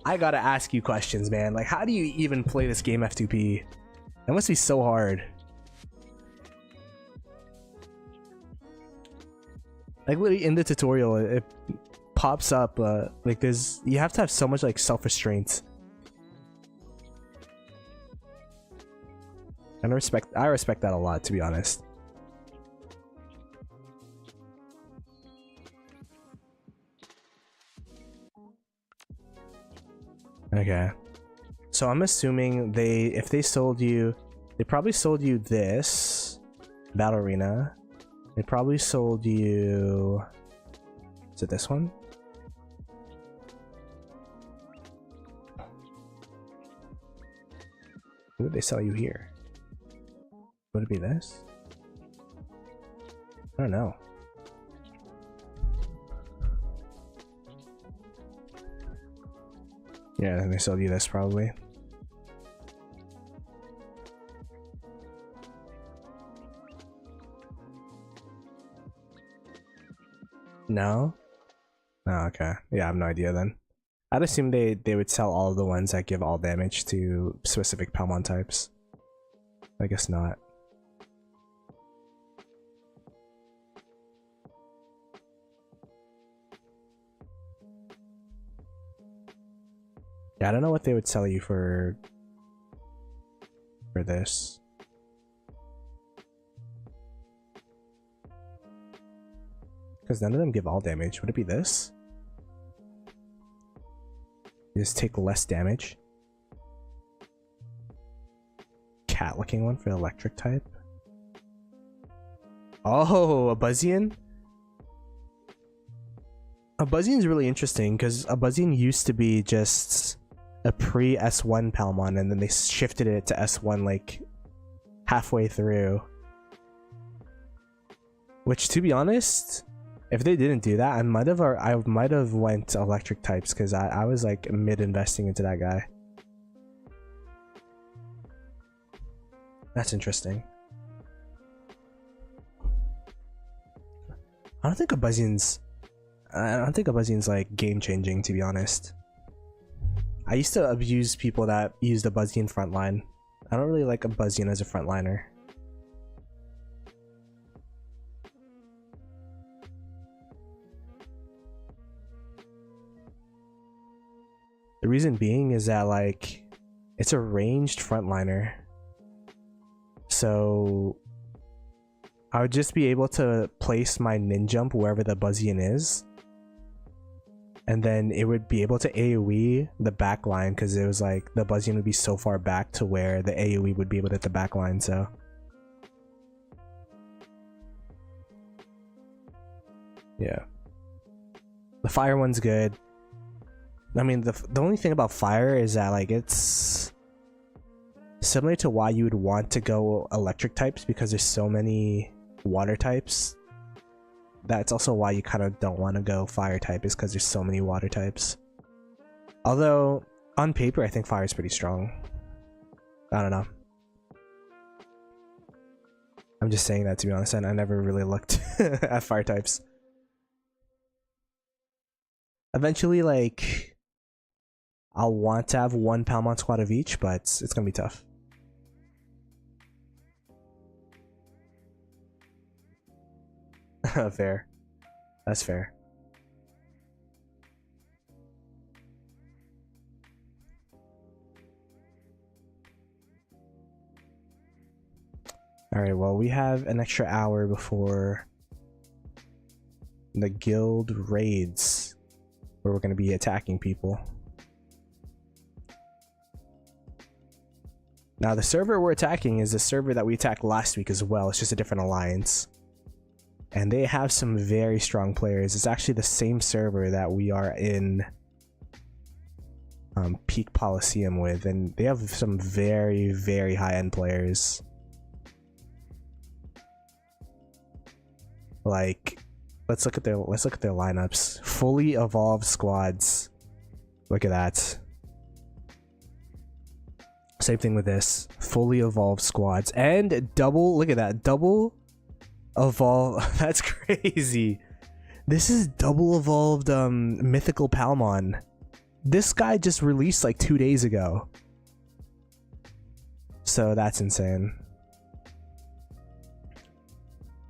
[SPEAKER 1] I gotta ask you questions, man. Like, how do you even play this game F2P? That must be so hard. Like, literally in the tutorial, it pops up, like, you have to have so much, like, self-restraint. And I respect that a lot, to be honest. Okay, so I'm assuming if they sold you, they probably sold you this Ballerina. They probably sold you, is it this one? What would they sell you here? Would it be this? I don't know. Yeah, then they sold you this probably. No? Oh, okay. Yeah, I have no idea then. I'd assume they would sell all of the ones that give all damage to specific Palmon types. I guess not. Yeah, I don't know what they would sell you for this. Because none of them give all damage. Would it be this? You just take less damage. Cat looking one for electric type. Oh, a Buzzian? A Buzzian is really interesting because a Buzzian used to be just a pre-S1 Palmon and then they shifted it to S1 like halfway through. Which, to be honest, if they didn't do that, I might have went electric types because I was like mid investing into that guy. That's interesting. I don't think a Buzzian's like game changing, to be honest. I used to abuse people that use the Buzzian frontline. I don't really like a Buzzian as a frontliner. The reason being is that like it's a ranged frontliner. So I would just be able to place my ninjump wherever the Buzzian is. And then it would be able to AoE the back line because it was like the Buzzian would be so far back to where the AoE would be able to hit the back line, so. Yeah. The fire one's good. I mean, the only thing about fire is that like it's similar to why you would want to go electric types because there's so many water types. That's also why you kind of don't want to go fire type, is because there's so many water types. Although on paper I think fire is pretty strong. I don't know. I'm just saying that, to be honest, and I never really looked at fire types. Eventually, like, I'll want to have one Palmon squad of each, but it's gonna be tough. Fair. That's fair. Alright, well, we have an extra hour before the guild raids, where we're going to be attacking people. Now, the server we're attacking is the server that we attacked last week as well. It's just a different alliance. And they have some very strong players. It's actually the same server that we are in Peak Coliseum with, and they have some very, very high-end players. Like, let's look at their lineups. Fully evolved squads. Look at that. Same thing with this. Fully evolved squads. And double, look at that. Double evolved. That's crazy. This is double evolved mythical Palmon. This guy just released like 2 days ago. So that's insane.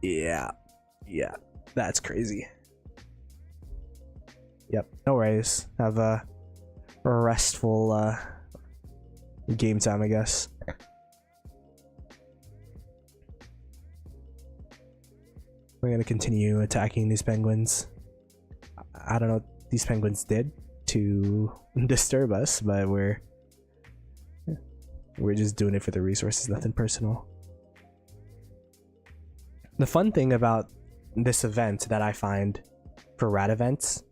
[SPEAKER 1] Yeah. Yeah. That's crazy. Yep. No worries. Have a restful game time, I guess. We're gonna continue attacking these penguins. I don't know what these penguins did to disturb us, but we're just doing it for the resources, nothing personal. The fun thing about this event that I find for rat events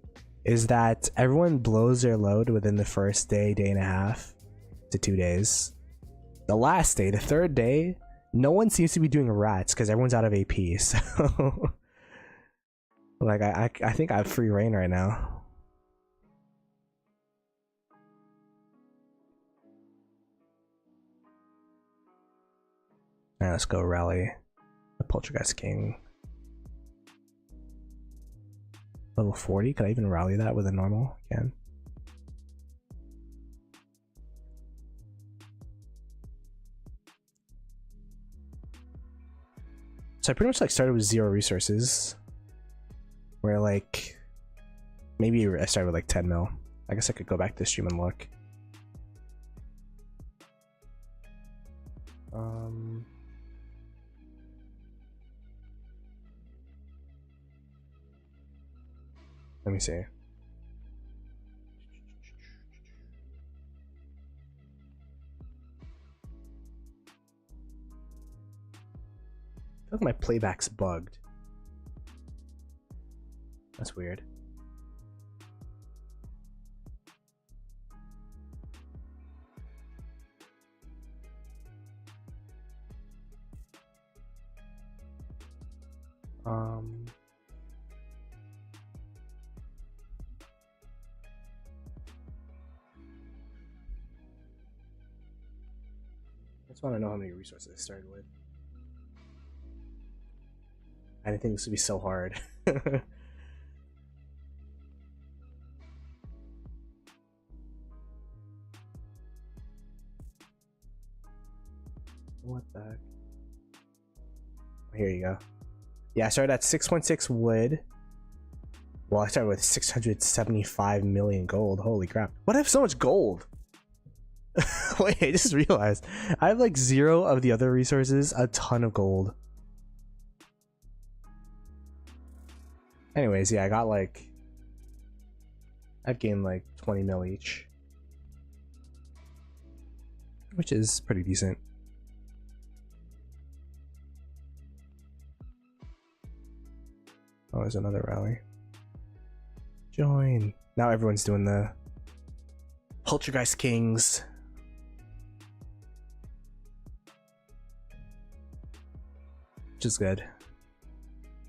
[SPEAKER 1] is that everyone blows their load within the first day, day and a half to 2 days. The last day, the third day, no one seems to be doing rats because everyone's out of AP. So like I think I have free reign right now. Alright, let's go rally the Poltergeist King. Level 40? Could I even rally that with a normal? I can. So I pretty much like started with 0 resources. Where like maybe I started with like 10 mil. I guess I could go back to the stream and look. Let me see. I feel like my playback's bugged. That's weird. Um, I just want to know how many resources I started with. I didn't think this would be so hard. What the heck? Here you go. Yeah, I started at 6.6 wood. Well, I started with 675 million gold. Holy crap. What, I have so much gold? Wait, I just realized. I have like 0 of the other resources, a ton of gold. Anyways, yeah, I got like... I've gained like 20 mil each. Which is pretty decent. Oh, there's another rally. Join. Now everyone's doing the Poltergeist Kings. Which is good.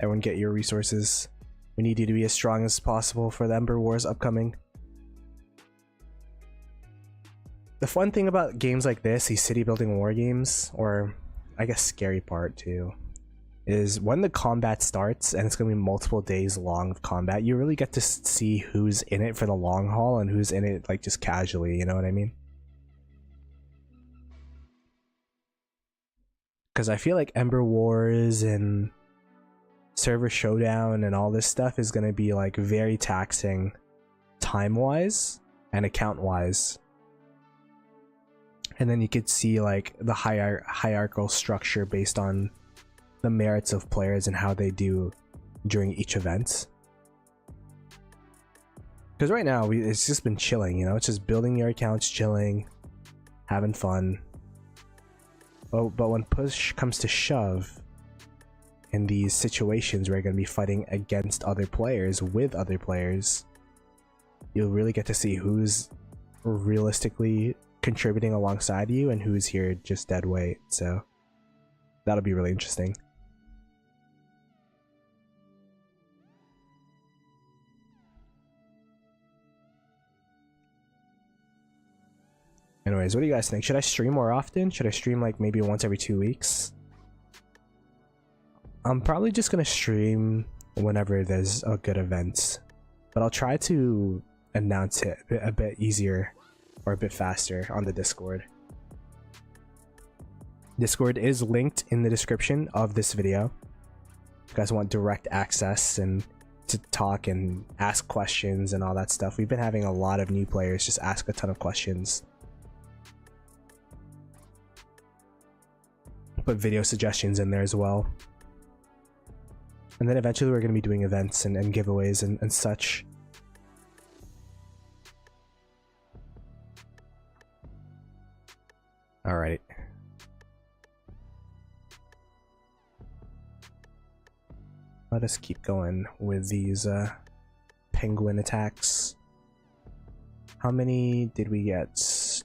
[SPEAKER 1] Everyone get your resources. We need you to be as strong as possible for the Ember Wars upcoming. The fun thing about games like this, these city building war games, or I guess scary part too, is when the combat starts and it's going to be multiple days long of combat, you really get to see who's in it for the long haul and who's in it like just casually, you know what I mean? Because I feel like Ember Wars and Server Showdown and all this stuff is going to be like very taxing time-wise and account-wise. And then you could see like the hierarchical structure based on the merits of players and how they do during each event. Because right now it's just been chilling, you know, it's just building your accounts, chilling, having fun. But when push comes to shove in these situations where you're going to be fighting against other players, with other players, you'll really get to see who's realistically contributing alongside you and who's here just dead weight. So that'll be really interesting. Anyways, what do you guys think? Should I stream more often? Should I stream like maybe once every 2 weeks? I'm probably just gonna stream whenever there's a good event, but I'll try to announce it a bit easier or a bit faster on the Discord. Discord is linked in the description of this video. If you guys want direct access and to talk and ask questions and all that stuff. We've been having a lot of new players just ask a ton of questions. Put video suggestions in there as well. And then eventually we're going to be doing events and giveaways and such. Alright. Let us keep going with these penguin attacks. How many did we get?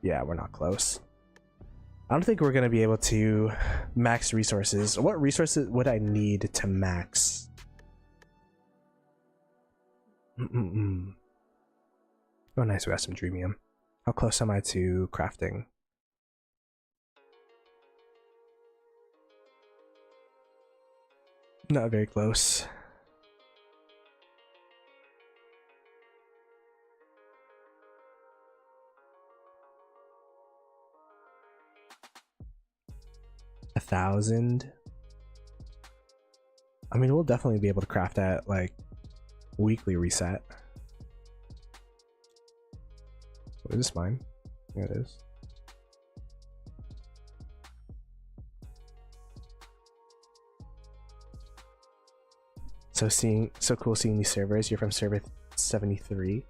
[SPEAKER 1] Yeah, we're not close. I don't think we're going to be able to max resources. What resources would I need to max? Oh nice, we got some dreamium. How close am I to crafting? Not very close. A 1,000. I mean, we'll definitely be able to craft that like weekly reset. Is this mine? Yeah, it is. So cool seeing these servers. You're from server 73.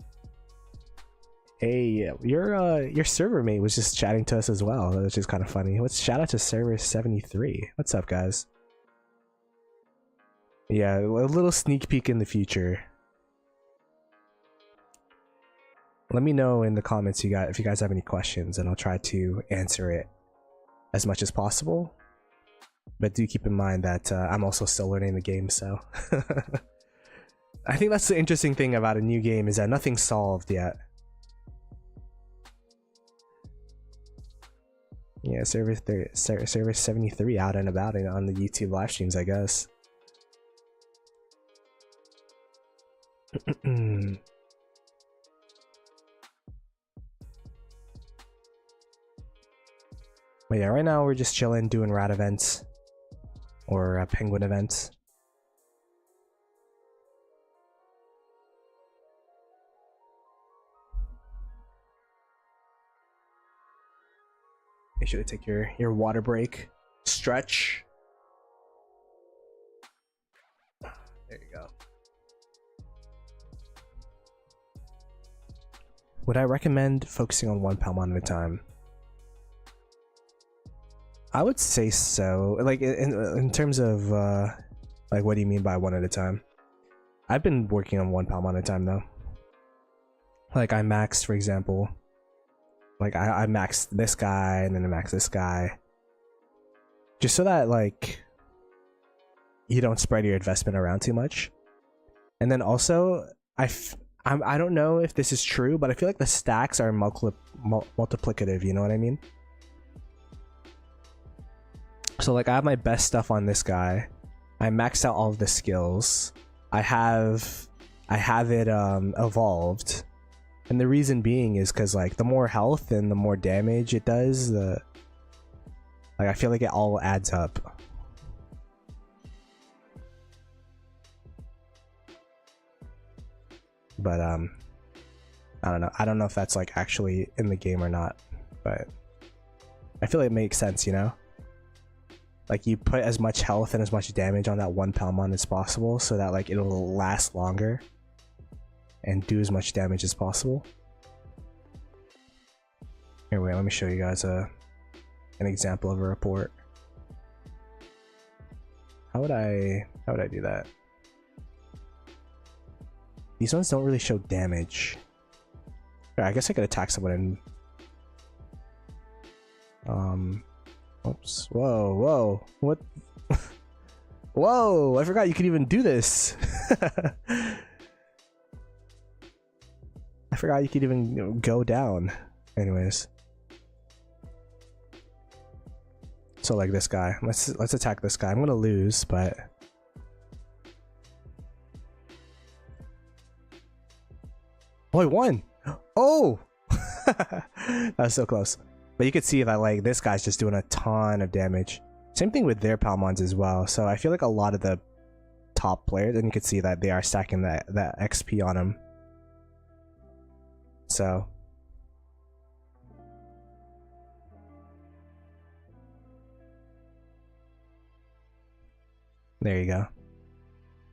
[SPEAKER 1] Hey, your server mate was just chatting to us as well, which is kind of funny. Let's shout out to server 73. What's up, guys? Yeah, a little sneak peek in the future. Let me know in the comments if you guys have any questions, and I'll try to answer it as much as possible. But do keep in mind that I'm also still learning the game, so I think that's the interesting thing about a new game, is that nothing's solved yet. Yeah, server 73 out and about on the YouTube live streams, I guess. But yeah, right now we're just chilling, doing rat events or penguin events. Make sure to take your water break, stretch. There you go. Would I recommend focusing on one Palmon at a time? I would say so. Like in terms of like, what do you mean by one at a time? I've been working on one Palmon at a time though. Like I maxed, for example. Like I maxed this guy and then I maxed this guy, just so that like you don't spread your investment around too much. And then also I don't know if this is true, but I feel like the stacks are multiplicative. You know what I mean? So like I have my best stuff on this guy. I maxed out all of the skills. I have it evolved. And the reason being is because like the more health and the more damage it does, like I feel like it all adds up. But I don't know. I don't know if that's like actually in the game or not, but I feel like it makes sense, you know? Like you put as much health and as much damage on that one Palmon as possible, so that like it'll last longer and do as much damage as possible. Here, wait, let me show you guys an example of a report. How would I do that? These ones don't really show damage. I guess I could attack someone and oops. Whoa, what? Whoa, I forgot you could even do this. I forgot you could even go down. Anyways. So like this guy. Let's attack this guy. I'm gonna lose, but oh, I won! Oh! That was so close. But you could see that like this guy's just doing a ton of damage. Same thing with their Palmons as well. So I feel like a lot of the top players, and you could see that they are stacking that XP on him. So there you go.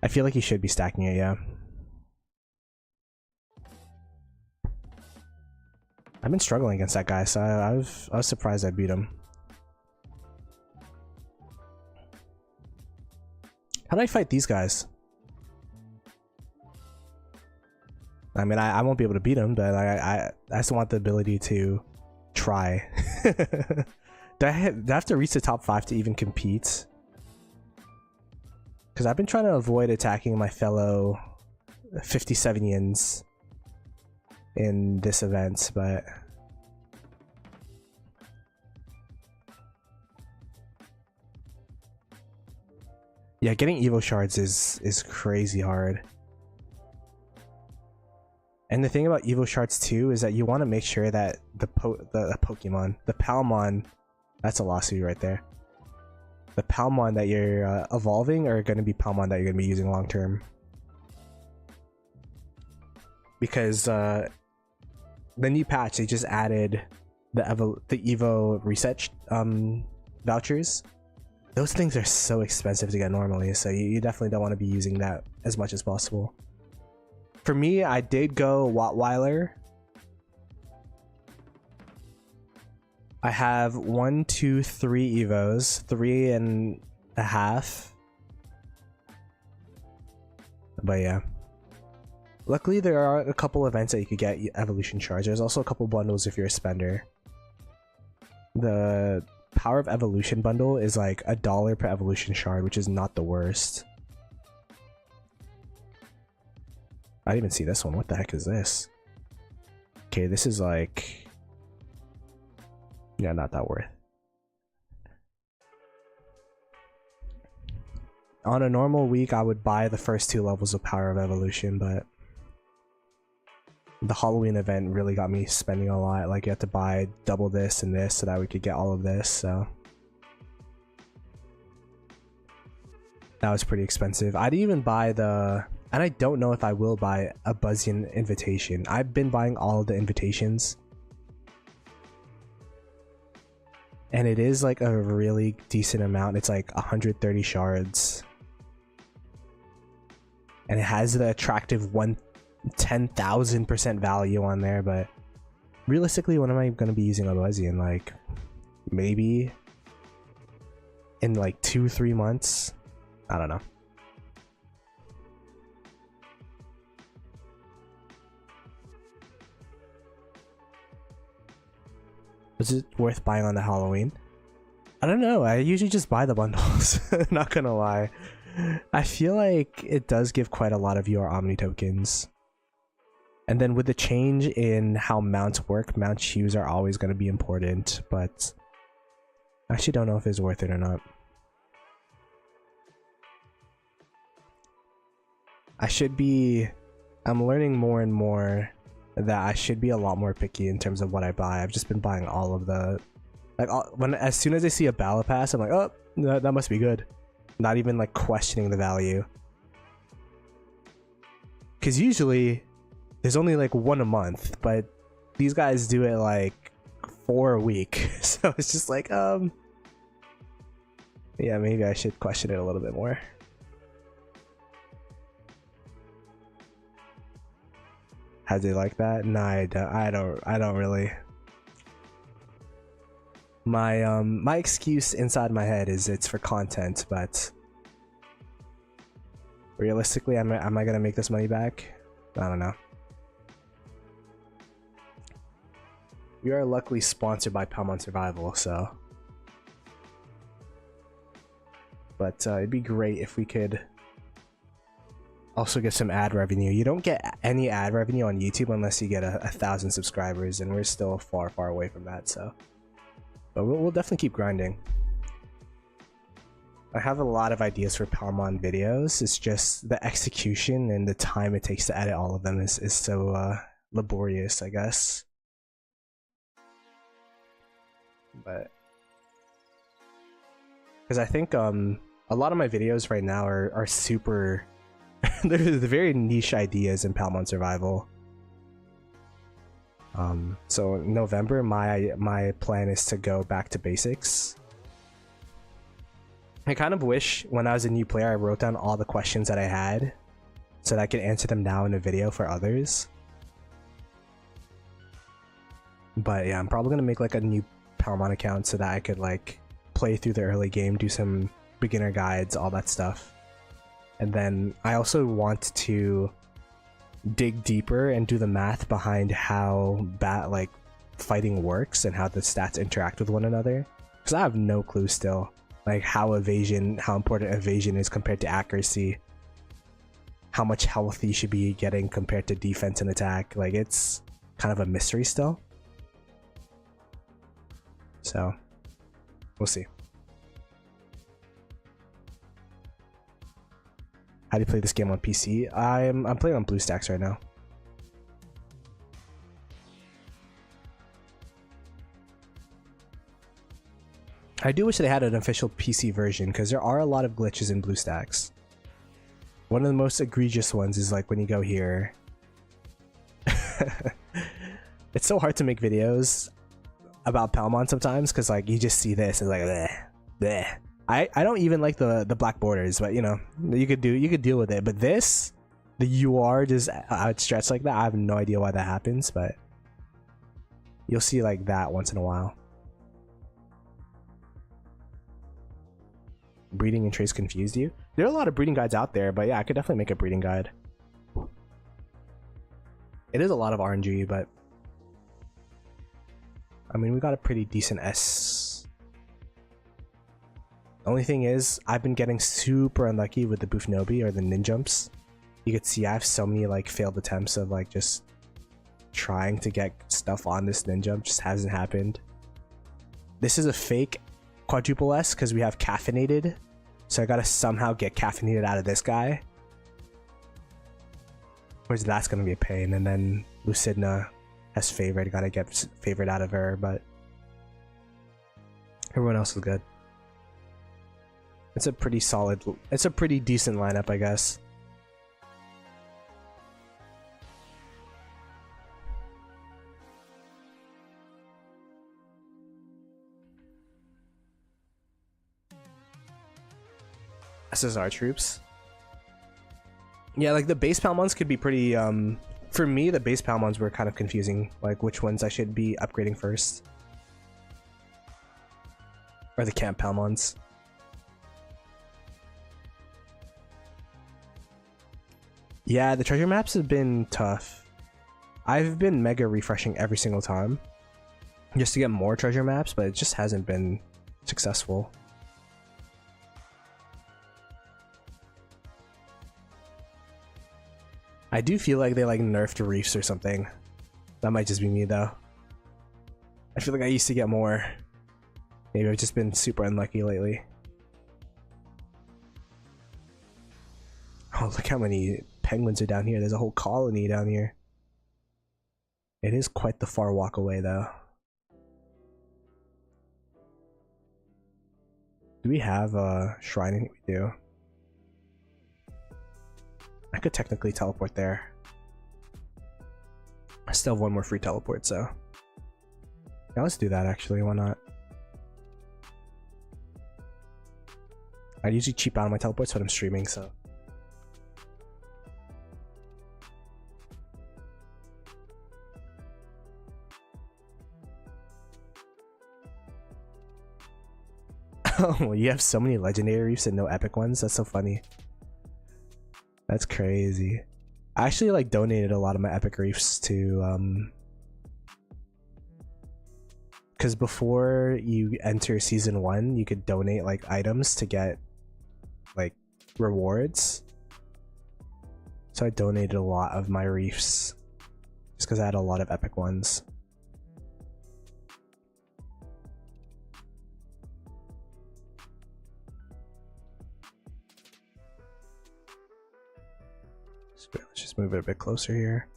[SPEAKER 1] I feel like you should be stacking it, yeah. I've been struggling against that guy, so I was surprised I beat him. How do I fight these guys? I mean, I won't be able to beat him, but I just want the ability to try. Do I have to reach the top 5 to even compete? Because I've been trying to avoid attacking my fellow 57ians in this event, but yeah, getting Evo shards is crazy hard. And the thing about Evo shards too is that you want to make sure that the Palmon, that's a lawsuit right there. The Palmon that you're evolving are going to be Palmon that you're going to be using long term. Because the new patch, they just added the Evo reset vouchers. Those things are so expensive to get normally, so you definitely don't want to be using that as much as possible. For me, I did go Wattweiler. I have 1, 2, 3 Evos, 3.5. But yeah. Luckily, there are a couple events that you could get evolution shards. There's also a couple bundles if you're a spender. The Power of Evolution bundle is like $1 per evolution shard, which is not the worst. I didn't even see this one. What the heck is this? Okay, this is like... yeah, not that worth. On a normal week, I would buy the first 2 levels of Power of Evolution, but the Halloween event really got me spending a lot. Like, you had to buy double this and this so that we could get all of this, so that was pretty expensive. I didn't even buy the... and I don't know if I will buy a Buzzian invitation. I've been buying all of the invitations, and it is like a really decent amount. It's like 130 shards, and it has the attractive 10,000% value on there. But realistically, when am I going to be using a Buzzian? Like maybe in like 2-3 months. I don't know. Is it worth buying on the Halloween? I don't know. I usually just buy the bundles. Not gonna lie. I feel like it does give quite a lot of your Omni tokens. And then with the change in how mounts work, mount shoes are always going to be important, but I actually don't know if it's worth it or not. I'm learning more and more that I should be a lot more picky in terms of what I buy. I've just been buying all of the, like, as soon as I see a battle pass, I'm like, oh, that must be good. Not even like questioning the value. Because usually there's only like 1 a month, but these guys do it like 4 a week. So it's just like, yeah, maybe I should question it a little bit more. How do you like that? No, I don't really. My excuse inside my head is it's for content, but realistically, am I gonna make this money back? I don't know. We are luckily sponsored by Palmon Survival, so. But it'd be great if we could also get some ad revenue. You don't get any ad revenue on YouTube unless you get 1,000 subscribers, and we're still far away from that, so. But we'll definitely keep grinding. I have a lot of ideas for Palmon videos. It's just the execution and the time it takes to edit all of them is so laborious, I guess. But because I think a lot of my videos right now are super they're very niche ideas in Palmon Survival. So in November, my plan is to go back to basics. I kind of wish when I was a new player I wrote down all the questions that I had so that I could answer them now in a video for others. But yeah, I'm probably gonna make like a new Palmon account so that I could like play through the early game, do some beginner guides, all that stuff. And then I also want to dig deeper and do the math behind how fighting works and how the stats interact with one another, because I have no clue still, like how important evasion is compared to accuracy, how much health you should be getting compared to defense and attack. Like, it's kind of a mystery still. So we'll see. How do you play this game on PC? I'm playing on BlueStacks right now. I do wish they had an official PC version, because there are a lot of glitches in BlueStacks. One of the most egregious ones is like when you go here. It's so hard to make videos about Palmon sometimes, because like you just see this and like bleh, bleh. I don't even like the black borders, but you know, you could deal with it. But this, the UR just outstretched like that, I have no idea why that happens, but you'll see like that once in a while. Breeding and trace confused you? There are a lot of breeding guides out there, but yeah, I could definitely make a breeding guide. It is a lot of RNG, but I mean, we got a pretty decent S. Only thing is, I've been getting super unlucky with the Buffnobi or the ninjumps. You could see I have so many like failed attempts of like just trying to get stuff on this ninjump, just hasn't happened. This is a fake quadruple S because we have caffeinated, so I gotta somehow get caffeinated out of this guy. Whereas that's gonna be a pain, and then Lucidna has favored, gotta get favored out of her, but everyone else is good. It's a pretty solid, it's a pretty decent lineup, I guess. SSR troops. Yeah, like the base Palmons could be pretty, for me, the base Palmons were kind of confusing, like which ones I should be upgrading first. Or the camp Palmons. Yeah, the treasure maps have been tough. I've been mega refreshing every single time just to get more treasure maps, but it just hasn't been successful. I do feel like they like nerfed reefs or something. That might just be me though. I feel like I used to get more. Maybe I've just been super unlucky lately. Oh, look how many penguins are down here. There's a whole colony down here. It is quite the far walk away though. Do we have a shrine? We do. I could technically teleport there. I still have one more free teleport, so yeah, let's do that actually. Why not? I usually cheap out on my teleports when I'm streaming, so. Oh, you have so many legendary reefs and no epic ones? That's so funny. That's crazy. I actually like donated a lot of my epic reefs to because before you enter season 1 you could donate like items to get like rewards, so I donated a lot of my reefs just because I had a lot of epic ones. Let's just move it a bit closer here.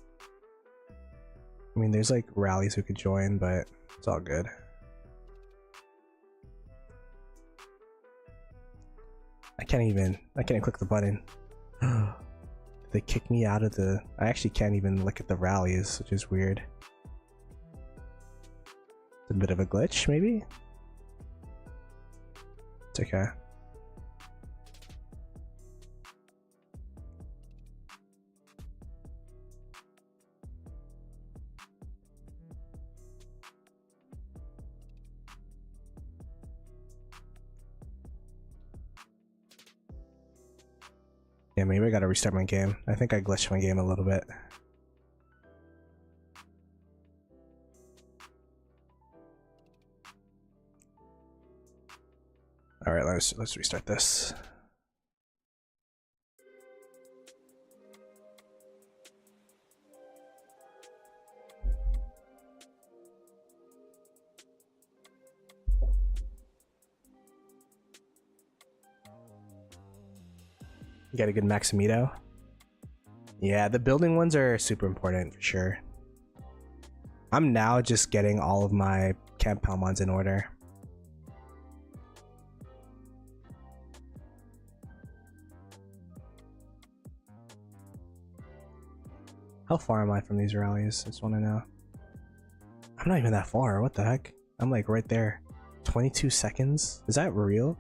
[SPEAKER 1] I mean, there's like rallies who could join, but it's all good. I can't click the button. They kicked me out of the, I actually can't even look at the rallies, which is weird. It's a bit of a glitch, maybe? It's okay. Yeah, maybe I gotta restart my game. I think I glitched my game a little bit. Alright, let's restart this. You got a good Maximito? Yeah, the building ones are super important for sure. I'm now just getting all of my camp Palmons in order. How far am I from these rallies? I just want to know. I'm not even that far. What the heck? I'm like right there. 22 seconds? Is that real?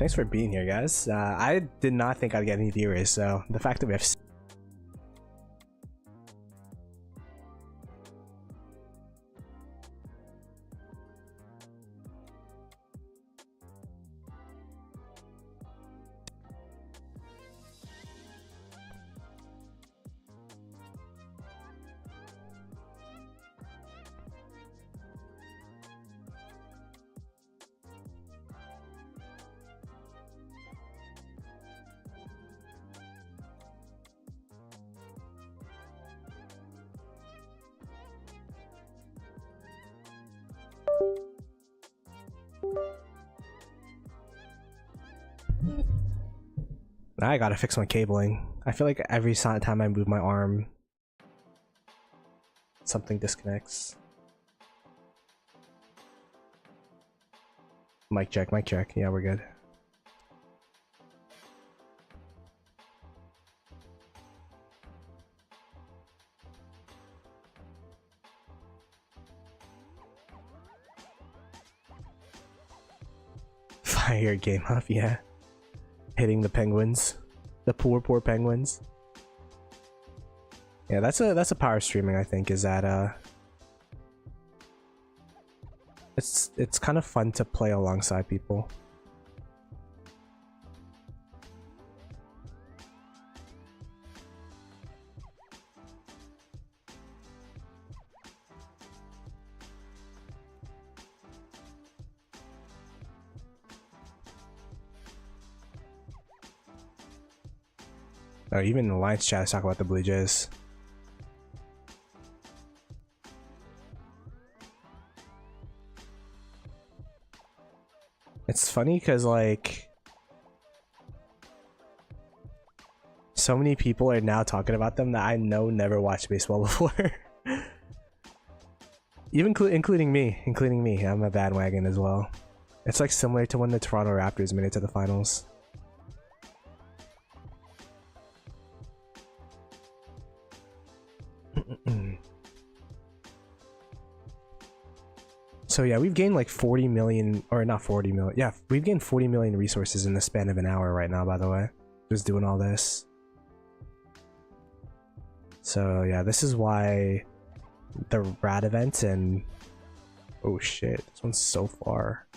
[SPEAKER 1] Thanks for being here, guys. I did not think I'd get any viewers, so the fact that we have I gotta fix my cabling. I feel like every time I move my arm, something disconnects. Mic check, mic check. Yeah, we're good. Fire game up, yeah. Hitting the penguins, the poor penguins. Yeah, that's a power streaming. I think is that it's kind of fun to play alongside people. Oh, even the Alliance chat is talking about the Blue Jays. It's funny because, like, so many people are now talking about them that I know never watched baseball before. Even including me. I'm a bandwagon as well. It's like similar to when the Toronto Raptors made it to the finals. So yeah, we've gained like 40 million, or not 40 million. Yeah, we've gained 40 million resources in the span of an hour right now, by the way. Just doing all this. So yeah, this is why the rat event and... Oh shit, this one's so far.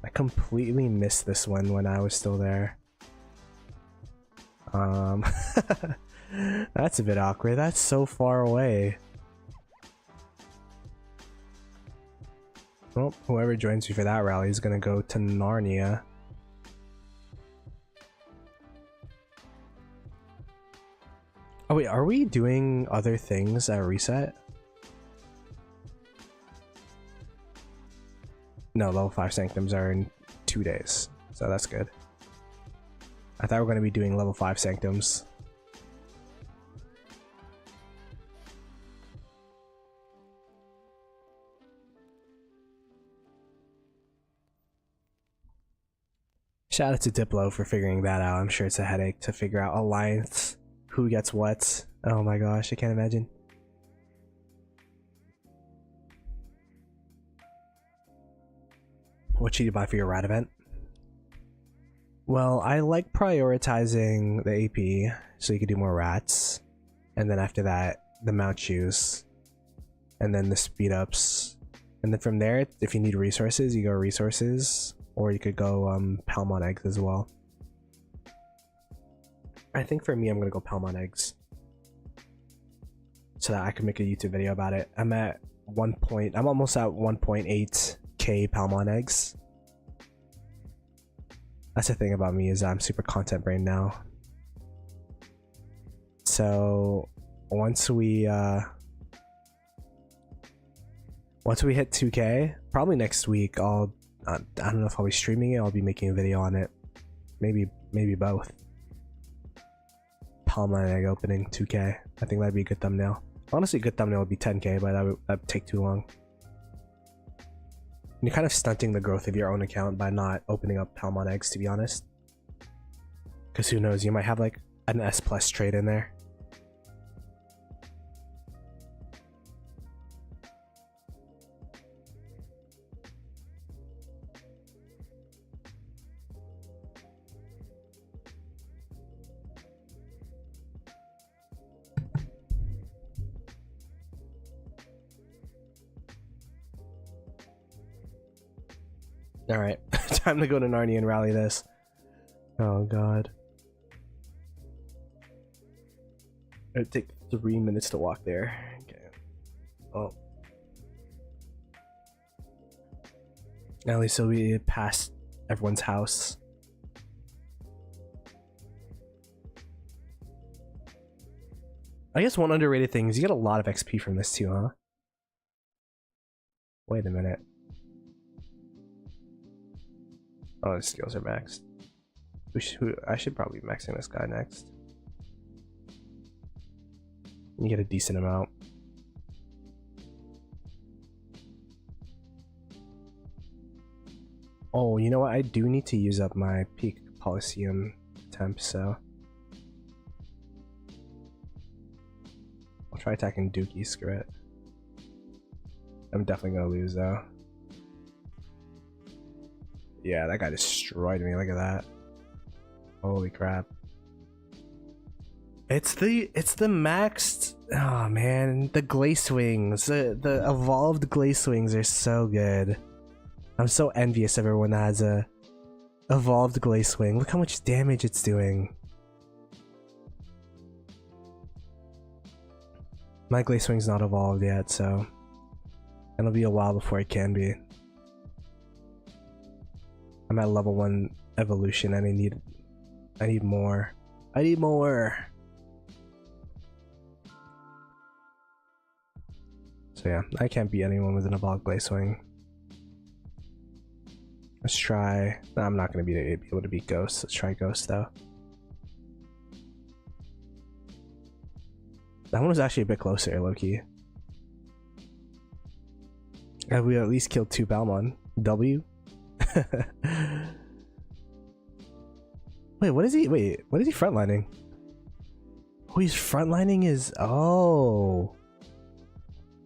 [SPEAKER 1] I completely missed this one when I was still there. That's a bit awkward. That's so far away. Well, whoever joins me for that rally is gonna go to Narnia. Oh wait, are we doing other things at reset? No, level 5 sanctums are in 2 days, so that's good. I thought we were gonna be doing level 5 sanctums. Shout out to Diplo for figuring that out. I'm sure it's a headache to figure out Alliance, who gets what. Oh my gosh, I can't imagine. What should you buy for your rat event? Well, I like prioritizing the AP so you can do more rats. And then after that, the mount shoes. And then the speed ups. And then from there, if you need resources, you go resources. Or you could go Palmon eggs as well. I think for me, I'm gonna go Palmon eggs, so that I can make a YouTube video about it. I'm at I'm almost at 1.8k Palmon eggs. That's the thing about me, is I'm super content brain now. So once we hit 2k, probably next week, I don't know if I'll be streaming it, I'll be making a video on it. Maybe both. Palmon egg opening 2k. I think that'd be a good thumbnail. Honestly, a good thumbnail would be 10k, but that'd take too long. You're kind of stunting the growth of your own account by not opening up Palmon eggs, to be honest. Because who knows, you might have like an S+ trade in there. Alright, time to go to Narnia and rally this. Oh god. It'd take 3 minutes to walk there. Okay. Oh. At least it'll be past everyone's house. I guess one underrated thing is you get a lot of XP from this too, huh? Wait a minute. Oh, the skills are maxed. I should probably be maxing this guy next. You get a decent amount. Oh, you know what? I do need to use up my peak Coliseum temp, so I'll try attacking Dookie. Screw it. I'm definitely gonna lose though. Yeah, that guy destroyed me. Look at that. Holy crap. It's the maxed. Oh man, the Glace Wings, the evolved Glace Wings are so good. I'm so envious of everyone that has a evolved Glace Wing. Look how much damage it's doing. My Glace Wing's not evolved yet, so it'll be a while before it can be. I'm at level 1 evolution and I need more. I need more. So yeah, I can't beat anyone with an evolved Glace Wing. Let's try. No, I'm not gonna be able to beat Ghost. Let's try Ghost though. That one was actually a bit closer, low-key. We at least killed 2 Palmon. W? Wait, what is he? Wait, what is he frontlining? Oh, he's frontlining his. Oh,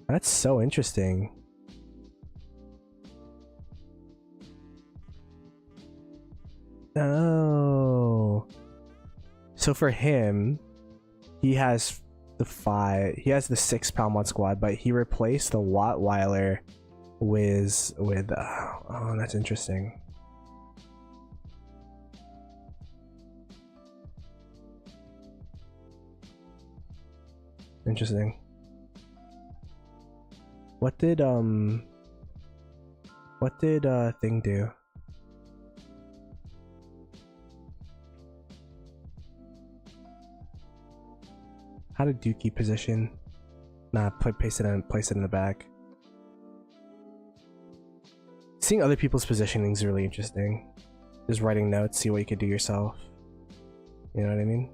[SPEAKER 1] that's so interesting. Oh, so for him, he has the 6 Palmon squad, but he replaced the Wattweiler with oh, that's interesting. Interesting. What did thing do? How did Dookie position? Nah, place it in the back. Seeing other people's positioning is really interesting. Just writing notes, see what you could do yourself. You know what I mean?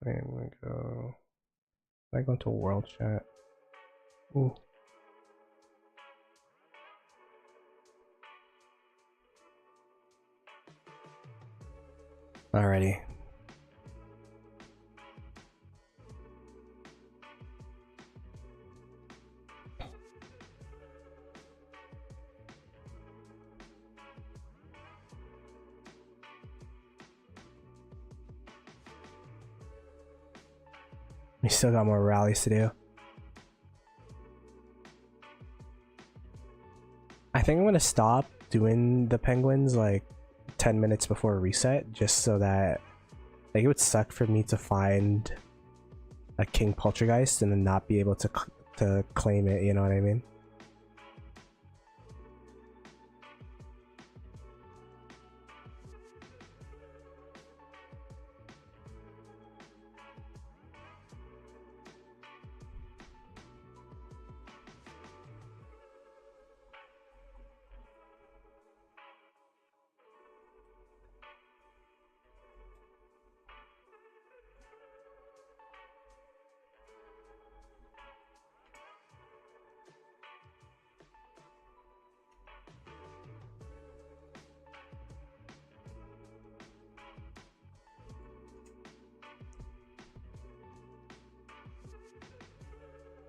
[SPEAKER 1] Okay, I'm gonna go. I go into world chat. Ooh. Alrighty. We still got more rallies to do. I think I'm gonna stop doing the penguins like 10 minutes before a reset, just so that, like, it would suck for me to find a King Poltergeist and then not be able to claim it, you know what I mean?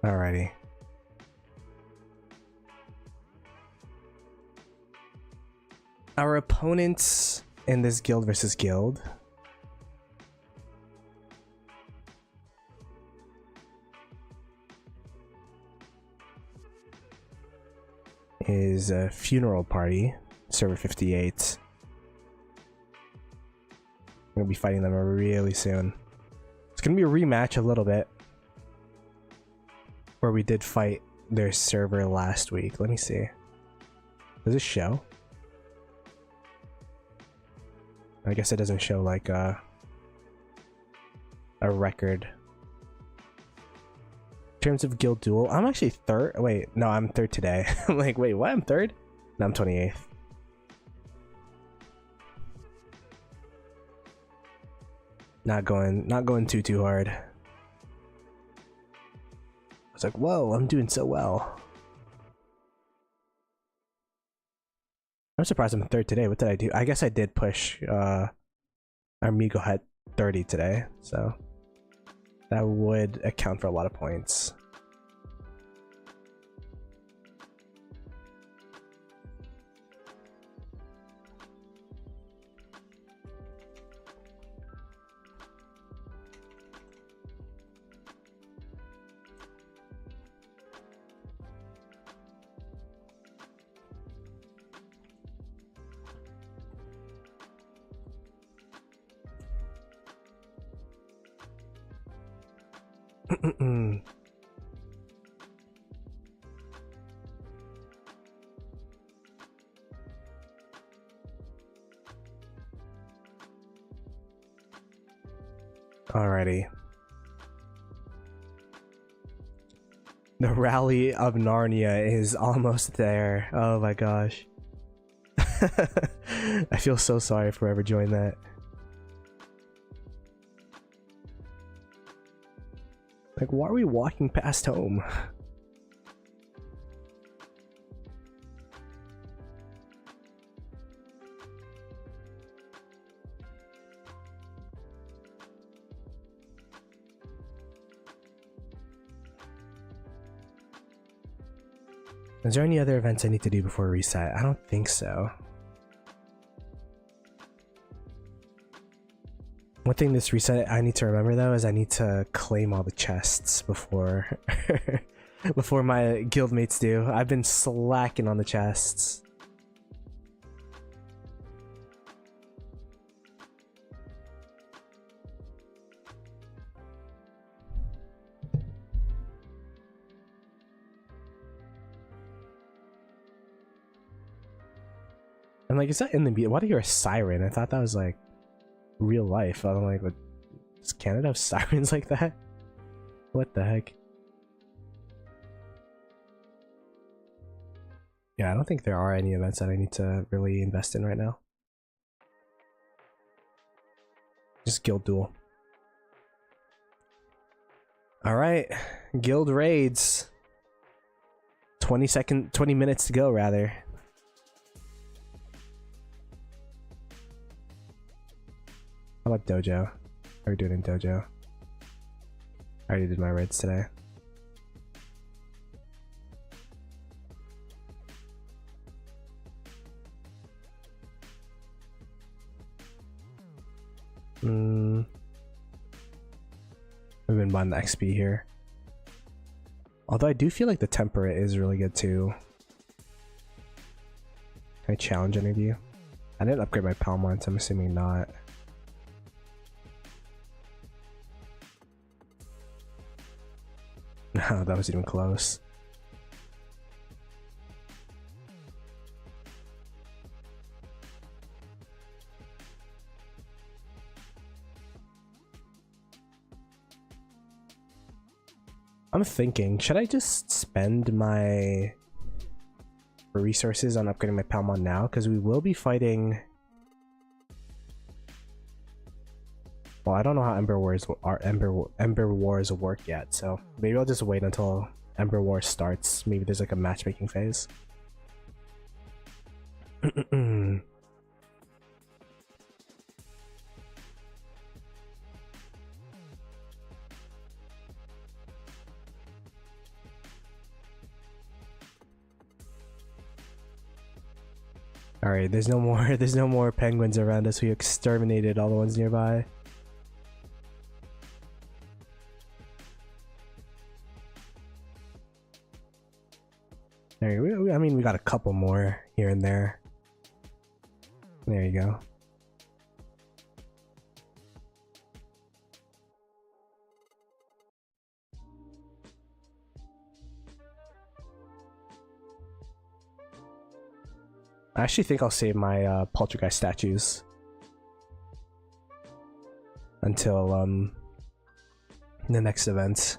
[SPEAKER 1] Alrighty. Our opponents in this guild versus guild. is a funeral party, server 58. I'm gonna be fighting them really soon. It's gonna be a rematch a little bit, where we did fight their server last week. Let me see. Does this show? I guess it doesn't show like a record. In terms of guild duel, I'm actually third. Wait, no, I'm third today. I'm like, wait, what? I'm third? No, I'm 28th. Not going too hard. I was like, whoa, I'm doing so well. I'm surprised I'm third today. What did I do? I guess I did push our Migo had 30 today, so that would account for a lot of points. Alrighty. The Rally of Narnia is almost there. Oh my gosh. I feel so sorry for whoever joined that. Like, why are we walking past home? Is there any other events I need to do before reset? I don't think so. One thing this reset I need to remember though is I need to claim all the chests before before my guildmates do. I've been slacking on the chests. I'm like, is that in the why do you hear a siren? I thought that was like real life. I'm like, what, does Canada have sirens like that? What the heck? Yeah, I don't think there are any events that I need to really invest in right now. Just guild duel. Alright, guild raids. 20 minutes to go rather. How about dojo? How are we doing in dojo? I already did my raids today. We've been buying the XP here. Although I do feel like the temperate is really good too. Can I challenge any of you? I didn't upgrade my Palmon, so I'm assuming not. No, that was even close. I'm thinking, should I just spend my resources on upgrading my Palmon now? Because we will be fighting... Well, I don't know how Ember Wars work yet, so maybe I'll just wait until Ember Wars starts. Maybe there's like a matchmaking phase. Alright, there's no more penguins around us. We exterminated all the ones nearby. I mean, we got a couple more here and there. There you go. I actually think I'll save my poltergeist statues until the next event,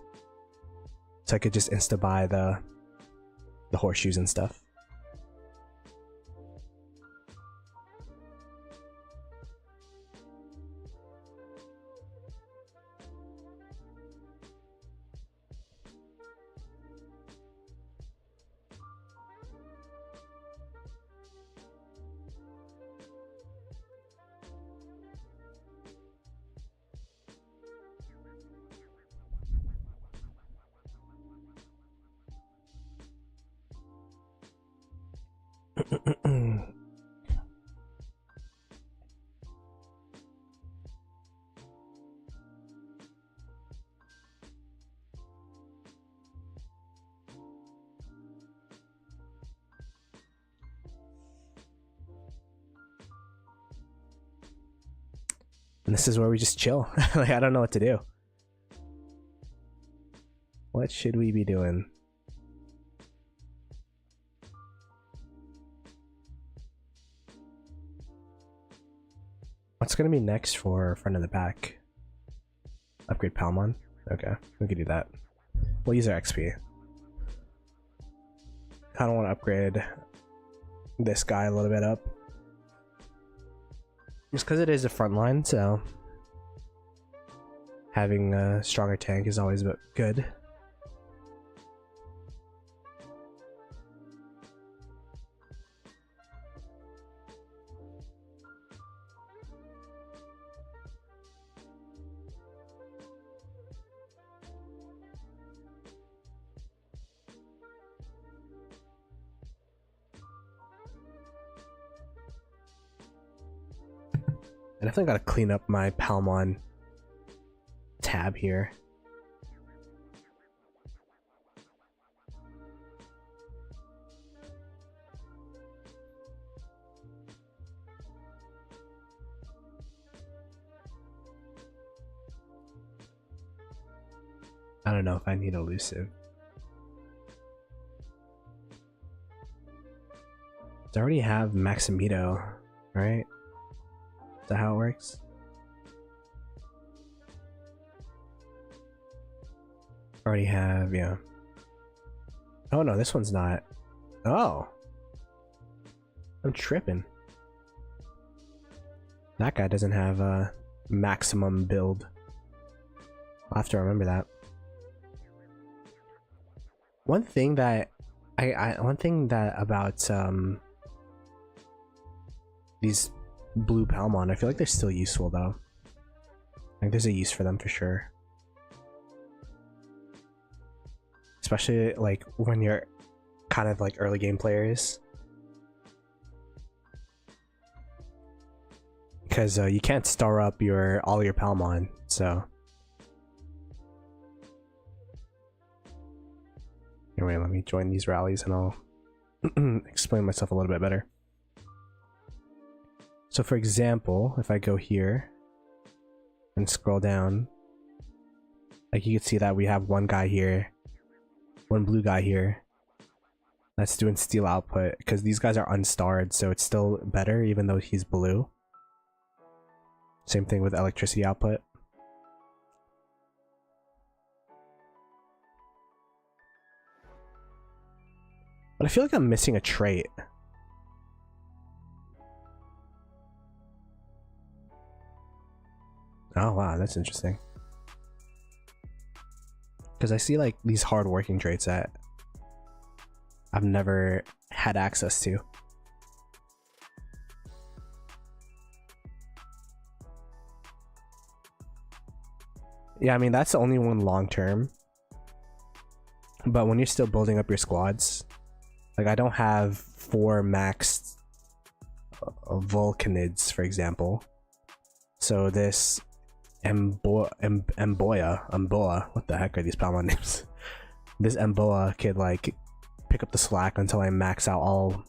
[SPEAKER 1] so I could just insta buy the horseshoes and stuff. And this is where we just chill. Like, I don't know what to do. What should we be doing? What's gonna be next for Friend of the Pack? Upgrade Palmon? Okay, we could do that. We'll use our XP. Kinda wanna upgrade this guy a little bit up. Just because it is a front line, so having a stronger tank is always good. I definitely gotta clean up my Palmon tab here. I don't know if I need elusive. I already have Maximito, right? Is that how it works? Already have, yeah. Oh no, this one's not. Oh. I'm tripping. That guy doesn't have a maximum build. I'll have to remember that. One thing that about these blue Palmon, I feel like they're still useful though. Like there's a use for them for sure. Especially like when you're kind of like early game players. Because you can't star up all your Palmon, so. Anyway, let me join these rallies and I'll explain myself a little bit better. So for example, if I go here and scroll down, like you can see that we have one guy here, one blue guy here that's doing steel output, because these guys are unstarred, so it's still better even though he's blue. Same thing with electricity output. But I feel like I'm missing a trait. Oh wow, that's interesting. Because I see like these hard working traits that I've never had access to. Yeah, I mean that's the only one long term. But when you're still building up your squads, like I don't have 4 maxed Vulcanids, for example. So this Emboa, what the heck are these Palmon names? This Emboa could like pick up the slack until I max out all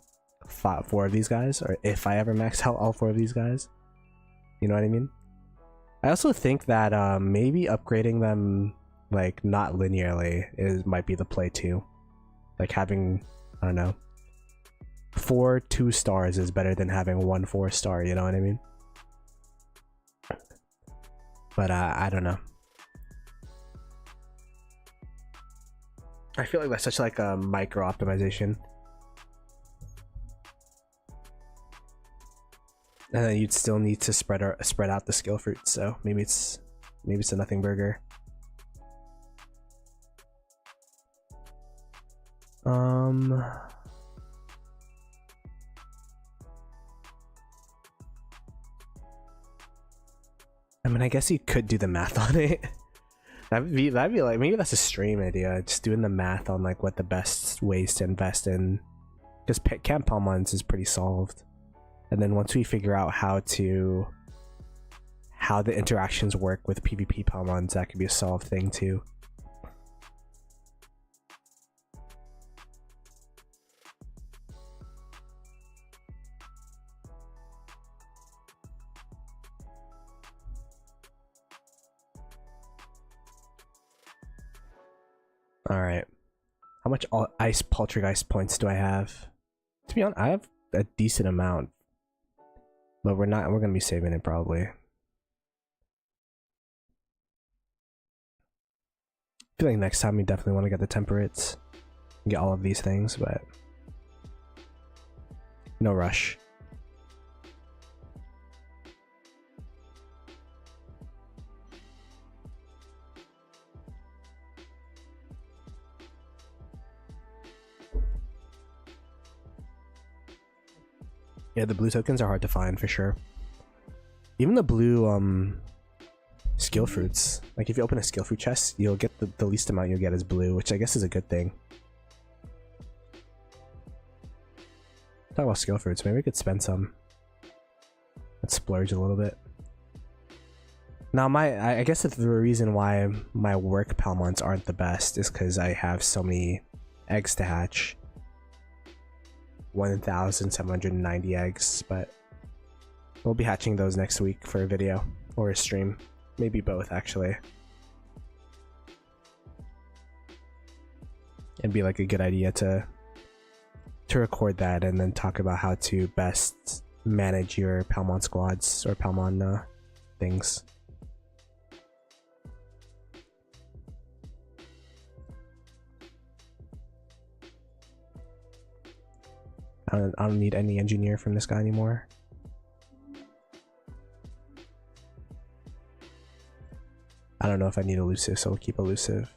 [SPEAKER 1] four of these guys, or if I ever max out all four of these guys. You know what I mean? I also think that maybe upgrading them like not linearly might be the play too. Like having, I don't know, 4 2-stars is better than having 1 4-star, you know what I mean? But I don't know. I feel like that's such like a micro optimization. And then you'd still need to spread out the skill fruit, so maybe it's a nothing burger. I mean, I guess you could do the math on it. That'd be like, maybe that's a stream idea, just doing the math on like what the best ways to invest in. Because Camp Palmons is pretty solved. And then once we figure out how the interactions work with PvP Palmons, that could be a solved thing too. Alright. How much ice poltergeist points do I have? To be honest, I have a decent amount. But we're gonna be saving it probably. I feel like next time we definitely want to get the temperates. Get all of these things, but no rush. Yeah, the blue tokens are hard to find for sure. Even the blue skill fruits. Like if you open a skill fruit chest, you'll get the least amount you'll get is blue, which I guess is a good thing. Talk about skill fruits, maybe we could spend some. Let's splurge a little bit. Now I guess the reason why my work Palmons aren't the best is because I have so many eggs to hatch. 1,790 eggs, but we'll be hatching those next week for a video or a stream. Maybe both, actually. It'd be like a good idea to record that and then talk about how to best manage your Palmon squads or Palmon things. I don't need any engineer from this guy anymore. I don't know if I need elusive, so we'll keep elusive.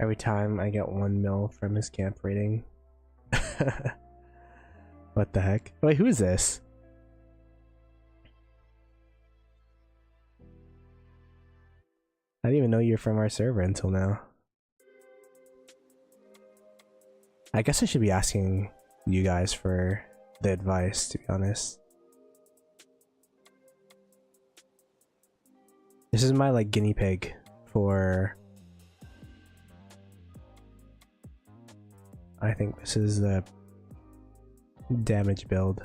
[SPEAKER 1] Every time I get 1 mil from his camp rating. What the heck? Wait, who is this? I didn't even know you're from our server until now. I guess I should be asking you guys for the advice, to be honest. This is my like guinea pig for... I think this is the damage build.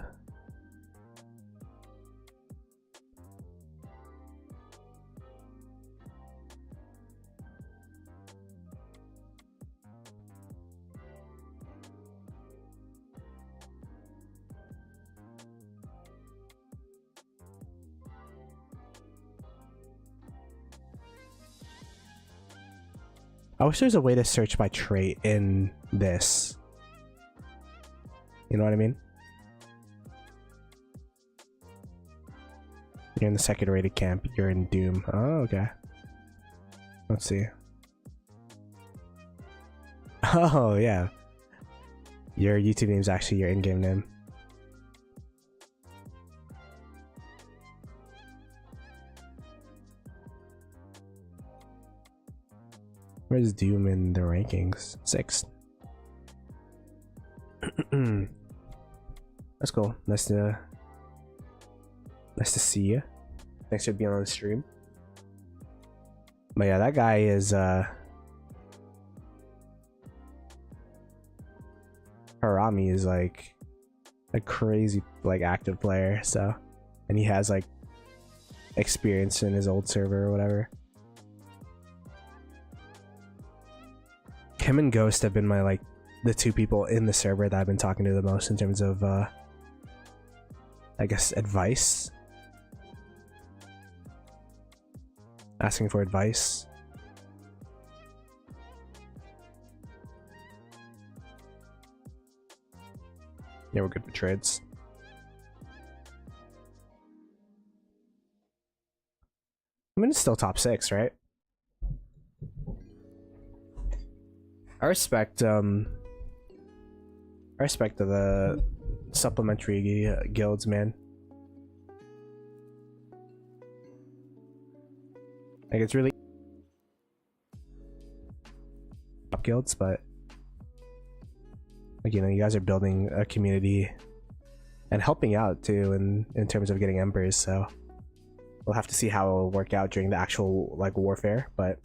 [SPEAKER 1] I wish there's a way to search by trait in this. You know what I mean? You're in the second rated camp, you're in Doom. Oh, okay. Let's see. Oh, yeah. Your YouTube name is actually your in-game name. Where's Doom in the rankings? 6th. That's cool. Nice to see you. Thanks for being on the stream. But yeah, that guy is Harami is like a crazy like active player, so, and he has like experience in his old server or whatever. Him and Ghost have been my like the two people in the server that I've been talking to the most in terms of I guess advice. Asking for advice. Yeah, we're good for trades. I mean, it's still top 6, right? I respect the supplementary guilds, man. Like, it's really top guilds, but like, you know, you guys are building a community and helping out too in terms of getting embers, so we'll have to see how it'll work out during the actual like warfare, but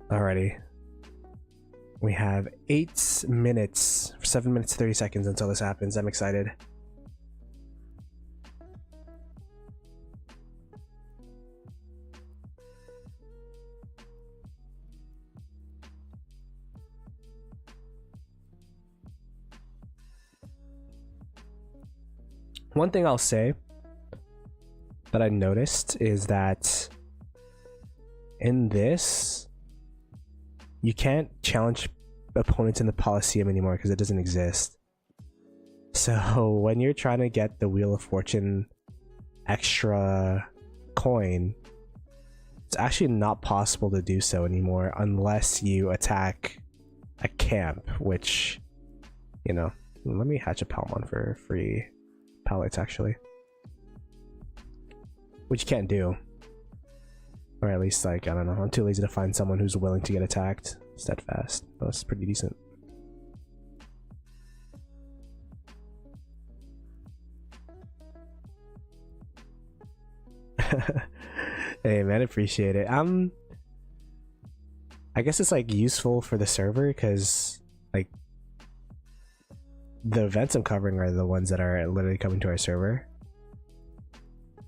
[SPEAKER 1] alrighty. We have 8 minutes, 7 minutes 30 seconds until this happens. I'm excited. One thing I'll say that I noticed is that in this, you can't challenge opponents in the Coliseum anymore because it doesn't exist. So when you're trying to get the Wheel of Fortune extra coin, it's actually not possible to do so anymore unless you attack a camp, which, you know, let me hatch a Palmon for free pallets actually, which you can't do, or at least, like, I don't know, I'm too lazy to find someone who's willing to get attacked. Steadfast, that's pretty decent. Hey man, appreciate it. I guess it's like useful for the server because like the events I'm covering are the ones that are literally coming to our server.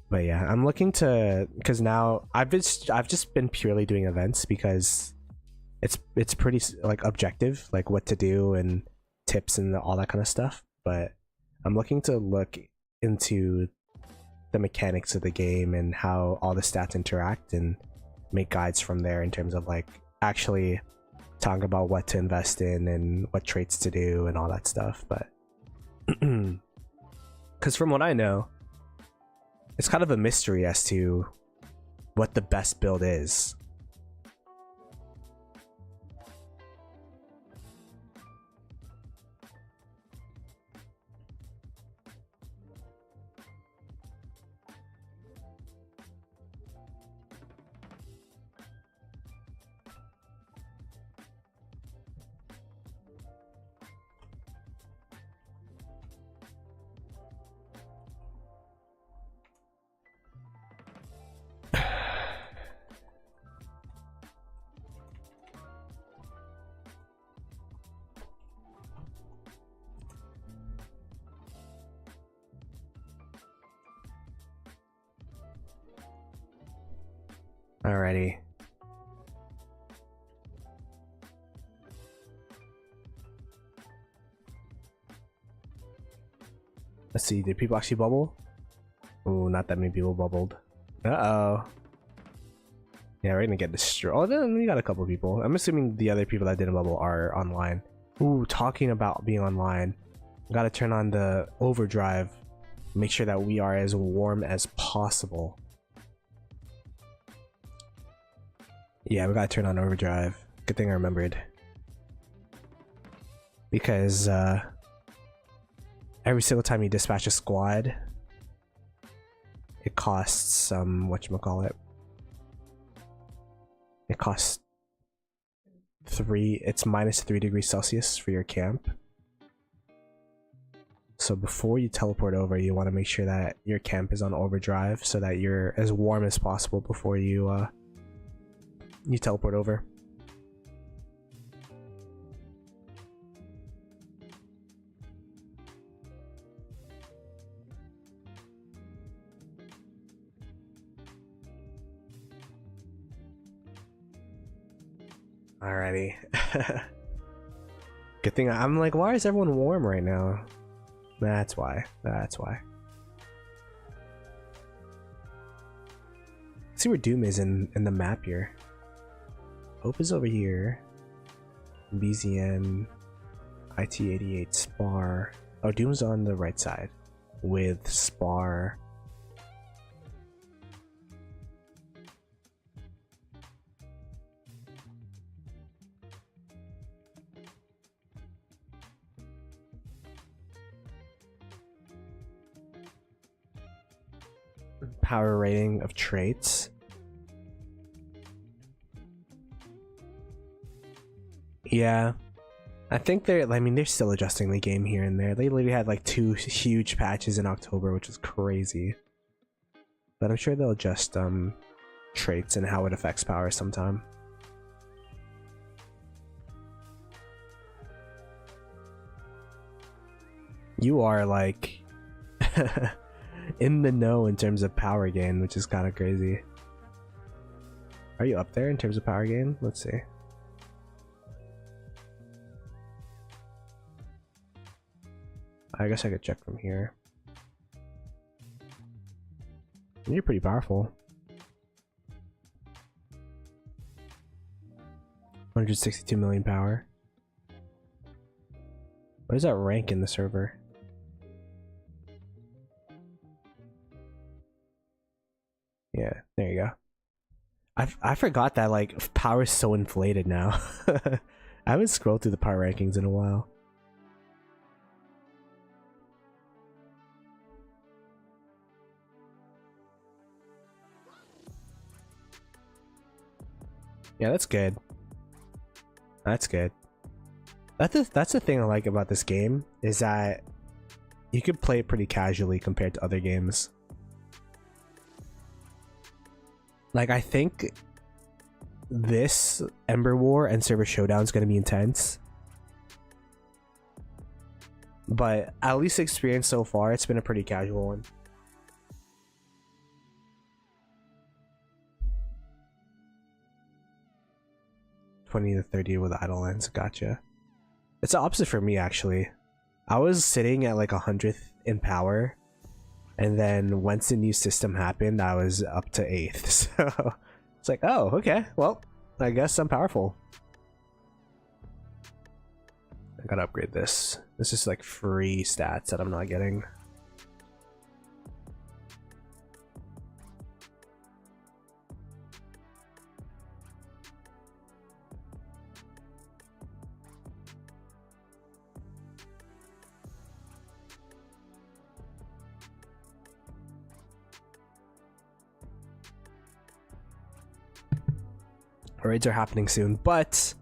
[SPEAKER 1] But yeah, I'm looking to, because now I've just been purely doing events because it's pretty like objective, like what to do and tips and all that kind of stuff. But I'm looking to look into the mechanics of the game and how all the stats interact and make guides from there in terms of like actually talking about what to invest in and what traits to do and all that stuff. But because from what I know, it's kind of a mystery as to what the best build is. Alrighty. Let's see, did people actually bubble? Ooh, not that many people bubbled. Uh-oh. Yeah, we're gonna get destroyed. Oh, then we got a couple people. I'm assuming the other people that didn't bubble are online. Ooh, talking about being online. Gotta turn on the overdrive. Make sure that we are as warm as possible. Yeah, we gotta turn on overdrive. Good thing I remembered. Because every single time you dispatch a squad, it costs whatchamacallit, It costs 3, it's -3 degrees Celsius for your camp. So before you teleport over, you want to make sure that your camp is on overdrive so that you're as warm as possible before you you teleport over. Alrighty. Good thing I'm like, why is everyone warm right now? That's why. That's why. Let's see where Doom is in the map here. Hope is over here. BZN, IT88, Spar. Oh, Doom's on the right side with Spar. Power rating of traits. Yeah, I think they're still adjusting the game here and there. They literally had like 2 huge patches in October, which is crazy. But I'm sure they'll adjust traits and how it affects power sometime. You are like in the know in terms of power gain, which is kind of crazy. Are you up there in terms of power gain? Let's see. I guess I could check from here. You're pretty powerful. 162 million power. What does that rank in the server? Yeah, there you go. I forgot that like power is so inflated now. I haven't scrolled through the power rankings in a while. Yeah, that's good. That's good. That's the thing I like about this game, is that you could play it pretty casually compared to other games. Like, I think this Ember War and Server Showdown is going to be intense. But at least the experience so far, it's been a pretty casual one. $20 to $30 with idle lens, gotcha. It's the opposite for me, actually. I was sitting at like 100th in power, and then once the new system happened, I was up to 8th. So it's like, oh, okay, well, I guess I'm powerful. I gotta upgrade this. This is like free stats that I'm not getting. Raids are happening soon, but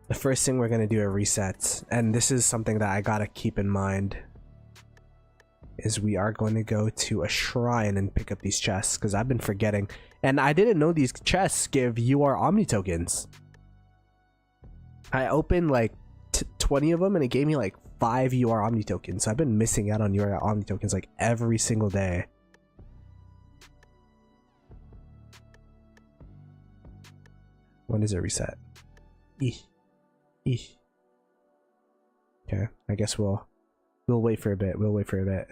[SPEAKER 1] the first thing we're gonna do a reset, and this is something that I gotta keep in mind, is we are going to go to a shrine and pick up these chests, because I've been forgetting, and I didn't know these chests give UR Omni tokens. I opened like 20 of them and it gave me like 5 UR Omni tokens, so I've been missing out on UR Omni tokens like every single day. When does it reset? Eesh. Eesh. Okay, I guess we'll wait for a bit. We'll wait for a bit.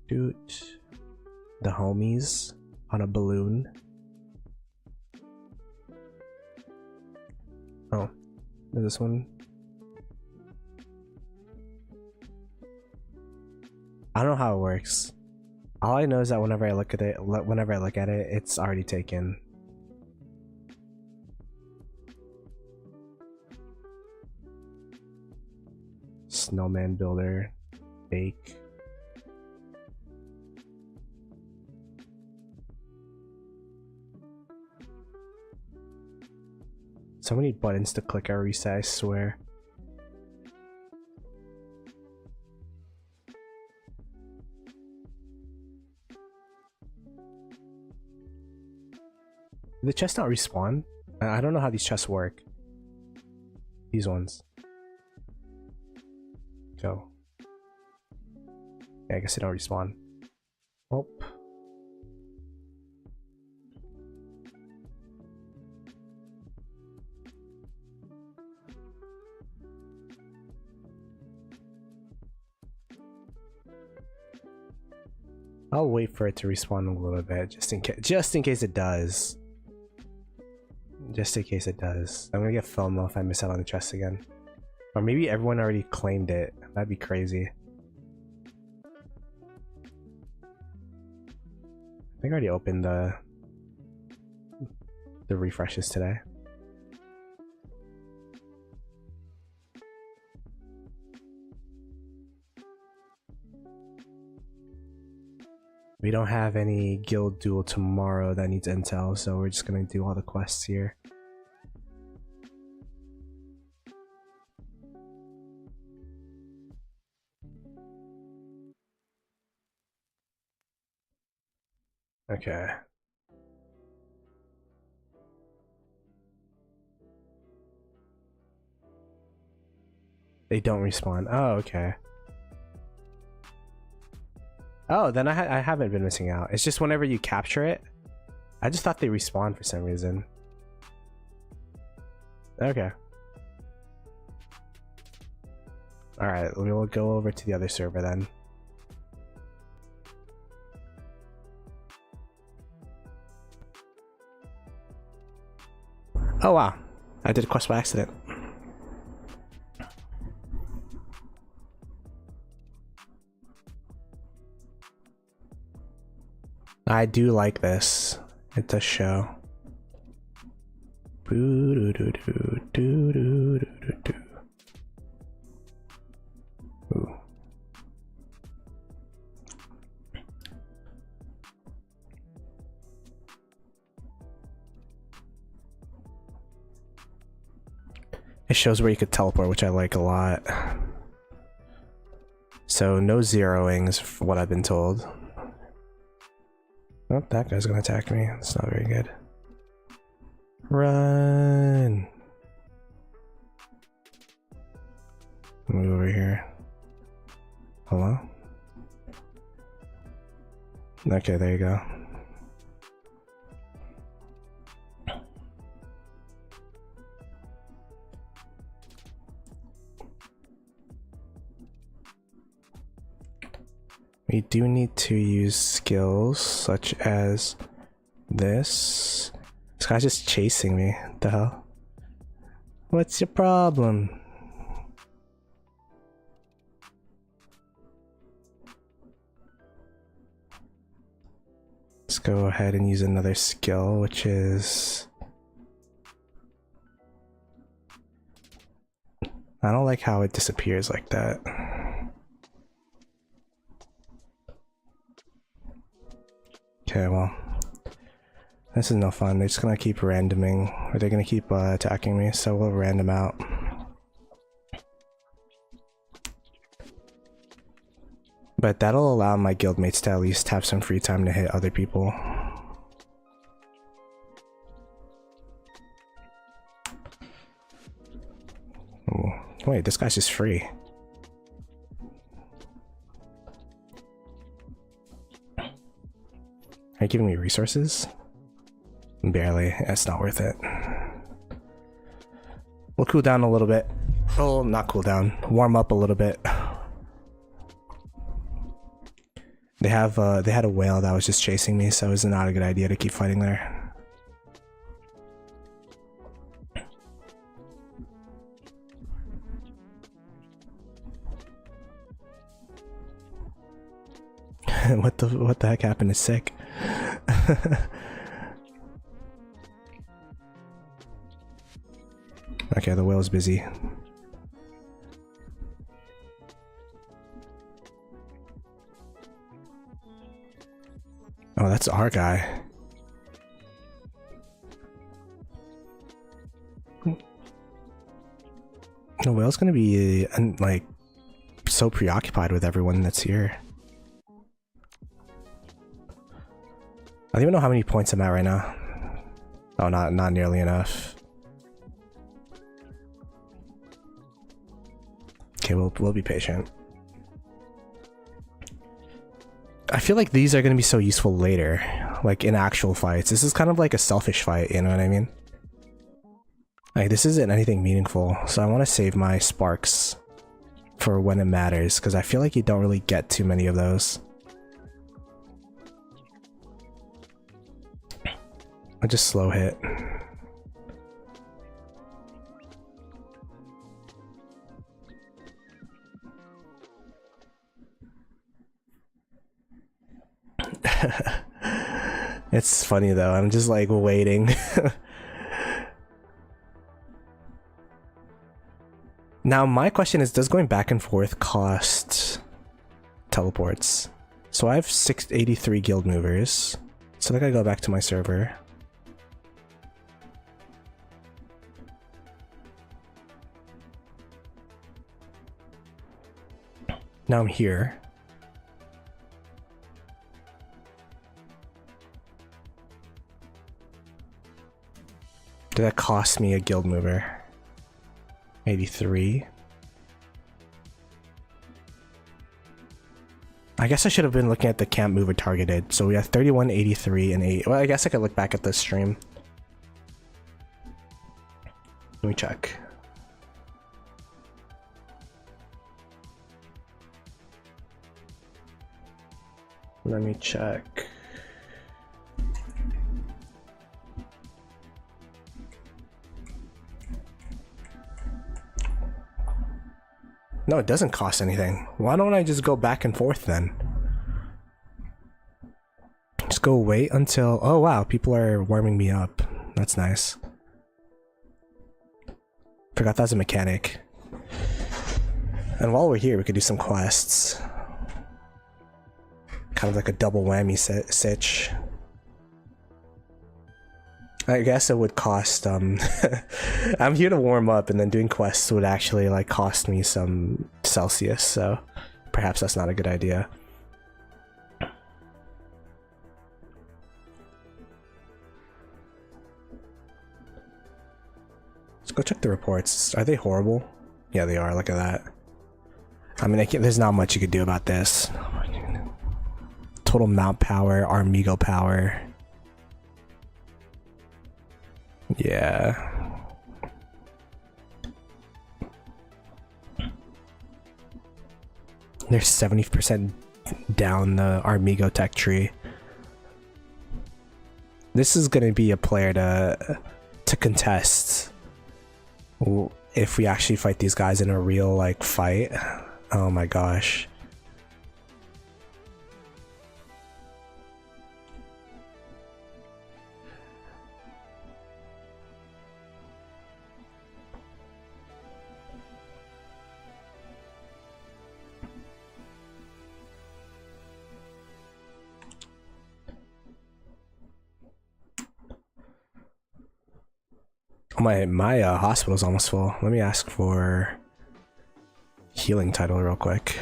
[SPEAKER 1] Doot. The homies on a balloon. Oh, there's this one. I don't know how it works. All I know is that whenever I look at it, it's already taken. snowman builder, bake. So many buttons to click every reset, I swear. Did the chest not respawn? I don't know how these chests work. These ones. Go. Yeah, I guess they don't respawn. Oh. I'll wait for it to respawn a little bit, just in case it does. Just in case it does. I'm gonna get FOMO if I miss out on the chest again. Or maybe everyone already claimed it. That'd be crazy. I think I already opened the refreshes today. We don't have any guild duel tomorrow that needs intel, so we're just gonna do all the quests here. Okay. They don't respawn. Oh, okay. Oh, then I haven't been missing out. It's just whenever you capture it. I just thought they respawn for some reason. Okay. Alright, we'll go over to the other server then. Oh wow, I did a quest by accident. I do like this. It does show. Ooh. It shows where you could teleport, which I like a lot. So no zeroings, for what I've been told. Oh, that guy's gonna attack me. That's not very good. Run! Move over here. Hello? Okay, there you go. We do need to use skills such as this. This guy's just chasing me. What the hell? What's your problem? Let's go ahead and use another skill, which is... I don't like how it disappears like that. Okay, well, this is no fun. They're just gonna keep randoming, or they're gonna keep attacking me, so we'll random out. But that'll allow my guildmates to at least have some free time to hit other people. Ooh. Wait, this guy's just free. Are you giving me resources? Barely. It's not worth it. We'll cool down a little bit. Oh, not cool down. Warm up a little bit. They had a whale that was just chasing me, so it's not a good idea to keep fighting there. What the heck happened to Sick? Okay, the whale's busy. Oh, that's our guy. The whale's gonna be like so preoccupied with everyone that's here. I don't even know how many points I'm at right now. Oh, not nearly enough. Okay, we'll be patient. I feel like these are gonna be so useful later, like in actual fights. This is kind of like a selfish fight, you know what I mean? Like, this isn't anything meaningful, so I want to save my sparks for when it matters, because I feel like you don't really get too many of those. I just slow hit. It's funny though, I'm just like waiting. Now my question is, does going back and forth cost teleports? So I have 683 guild movers, so I gotta go back to my server. Now I'm here. Did that cost me a guild mover? 83. I guess I should have been looking at the camp mover targeted. So we have 31, 83, and 8. Well, I guess I could look back at this stream. Let me check. Let me check. No, it doesn't cost anything. Why don't I just go back and forth then? Just go wait until... Oh wow, people are warming me up. That's nice. Forgot that was a mechanic. And while we're here, we could do some quests. Kind of like a double whammy sitch. I guess it would cost, I'm here to warm up, and then doing quests would actually, like, cost me some Celsius, so perhaps that's not a good idea. Let's go check the reports. Are they horrible? Yeah, they are. Look at that. I mean, there's not much you could do about this. Total mount power, Armigo power. Yeah. They're 70% down the Armigo tech tree. This is gonna be a player to contest if we actually fight these guys in a real like fight. Oh my gosh. My hospital's almost full. Let me ask for healing title real quick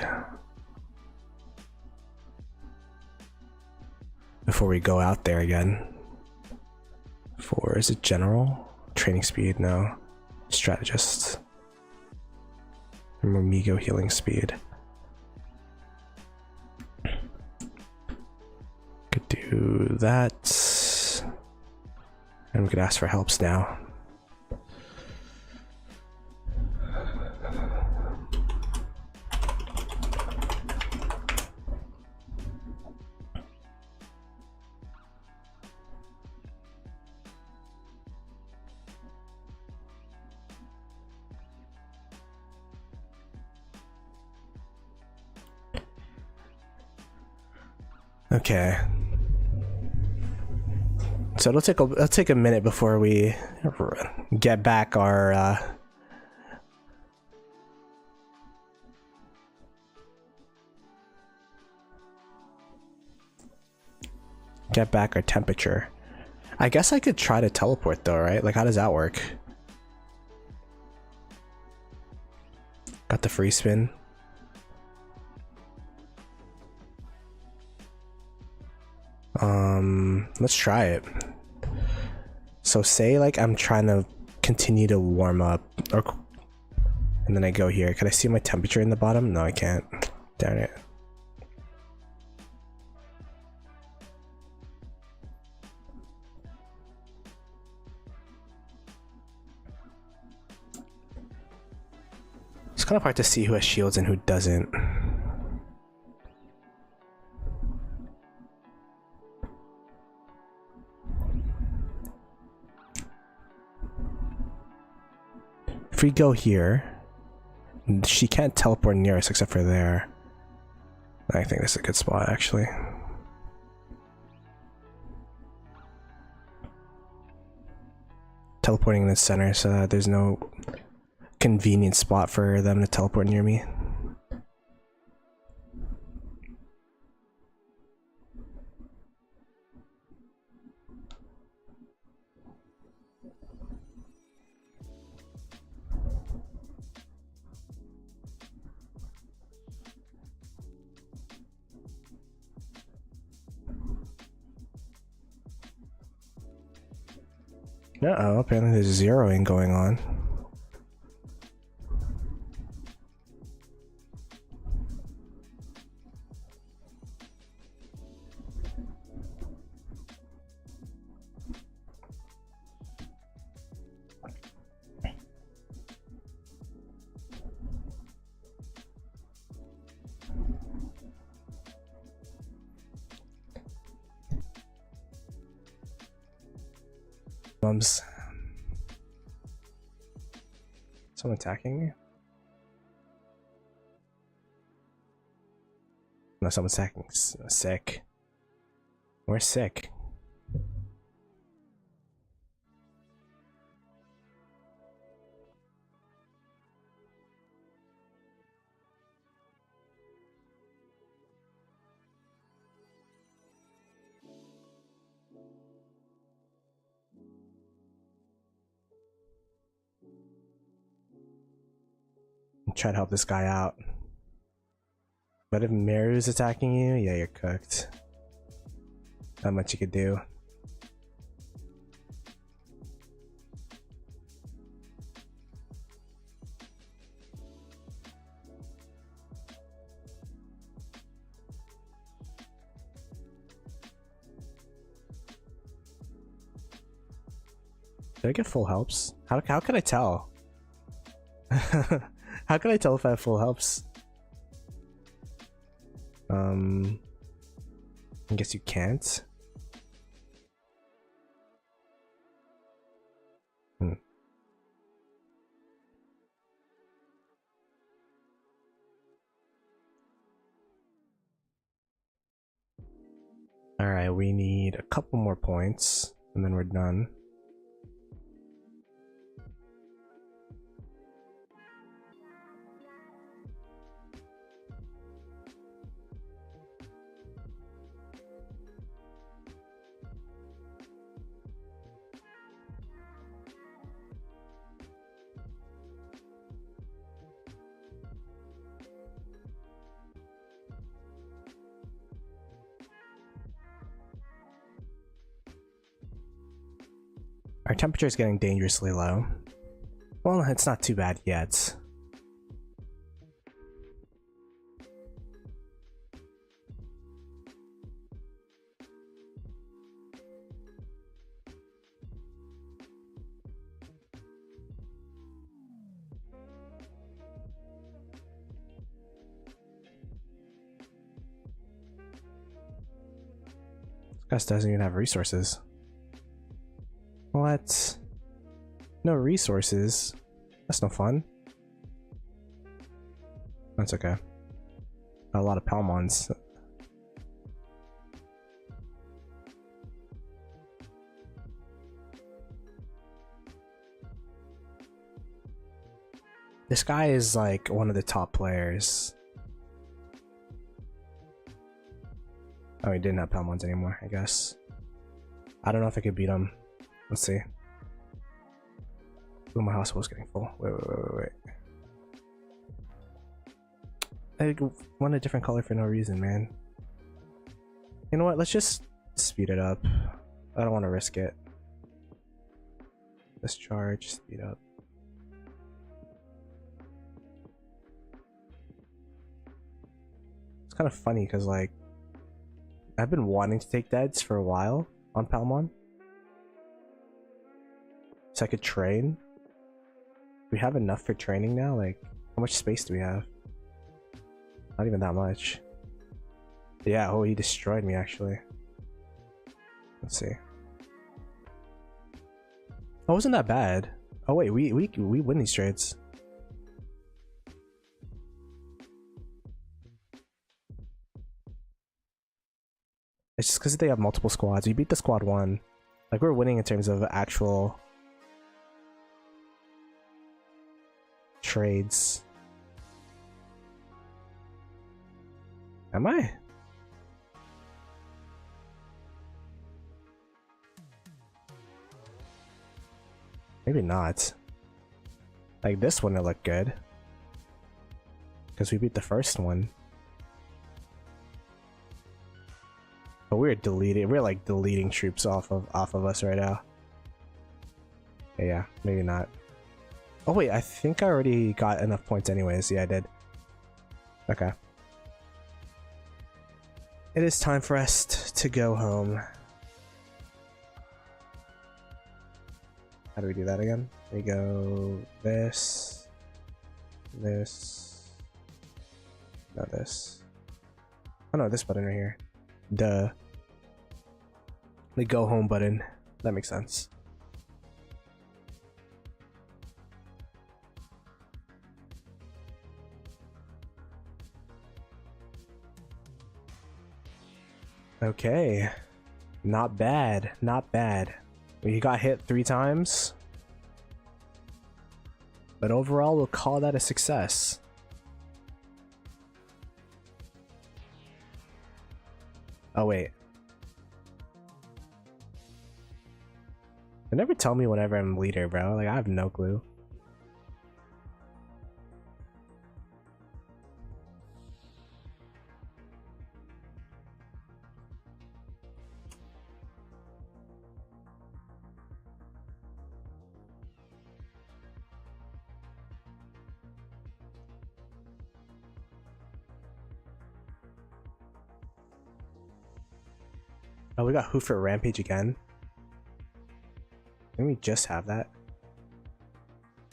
[SPEAKER 1] before we go out there again. Is it general? Training speed? No. Strategist. Amigo healing speed. Could do that. And we could ask for helps now. Okay. So it'll take a minute before we get back our Get back our temperature. I guess I could try to teleport though, right? Like, how does that work? Got the free spin. Let's try it. So say like I'm trying to continue to warm up, or and then I go here. Can I see my temperature in the bottom? No, I can't. Darn it. It's kind of hard to see who has shields and who doesn't. If we go here, she can't teleport near us except for there. I think this is a good spot, actually. Teleporting in the center so that there's no convenient spot for them to teleport near me. Uh-oh, apparently there's zeroing going on. Bums. Someone attacking me? No, someone's attacking. Sick. We're sick. Try to help this guy out. But if Meru's attacking you, yeah, you're cooked. Not much you could do. Did I get full helps? How can I tell? How can I tell if I have full helps? I guess you can't. Alright, we need a couple more points, and then we're done. Our temperature is getting dangerously low. Well, it's not too bad yet. This guy doesn't even have resources. What? No resources? That's no fun. That's okay. Got a lot of Palmons. This guy is like one of the top players. Oh, he didn't have Palmons anymore, I guess. I don't know if I could beat him. Let's see. Oh, my house was getting full. Wait. I want a different color for no reason, man. You know what? Let's just speed it up. I don't want to risk it. Discharge, speed up. It's kind of funny because, like, I've been wanting to take deads for a while on Palmon. So I could train. We have enough for training now? Like, how much space do we have? Not even that much. Yeah, oh, he destroyed me actually. Let's see. Oh, wasn't that bad. Oh wait, we win these trades. It's just because they have multiple squads. We beat the squad 1. Like, we're winning in terms of actual trades. Am I? Maybe not. Like, this one, it looked good. Because we beat the first one. But we're like deleting troops off of us right now. Yeah, maybe not. Oh wait, I think I already got enough points anyways. Yeah, I did. Okay. It is time for us to go home. How do we do that again? We go this, no, this. Oh no, this button right here. Duh. The go home button. That makes sense. Okay. Not bad. Not bad. We got hit 3 times. But overall, we'll call that a success. Oh, wait. They never tell me whenever I'm leader, bro. Like, I have no clue. Oh, we got Hoofer Rampage again. Didn't we just have that?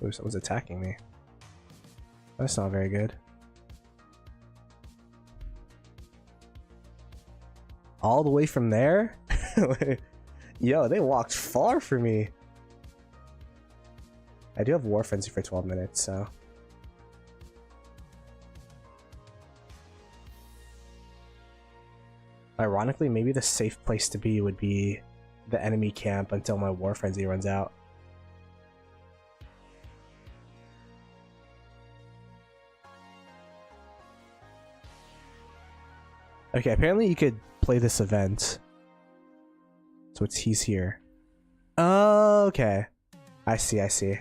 [SPEAKER 1] Ooh, someone's attacking me. That's not very good. All the way from there? Yo, they walked far for me. I do have War Frenzy for 12 minutes, so... Ironically, maybe the safe place to be would be the enemy camp until my War Frenzy runs out. Okay, apparently you could play this event. So he's here. Oh, okay. I see, I see.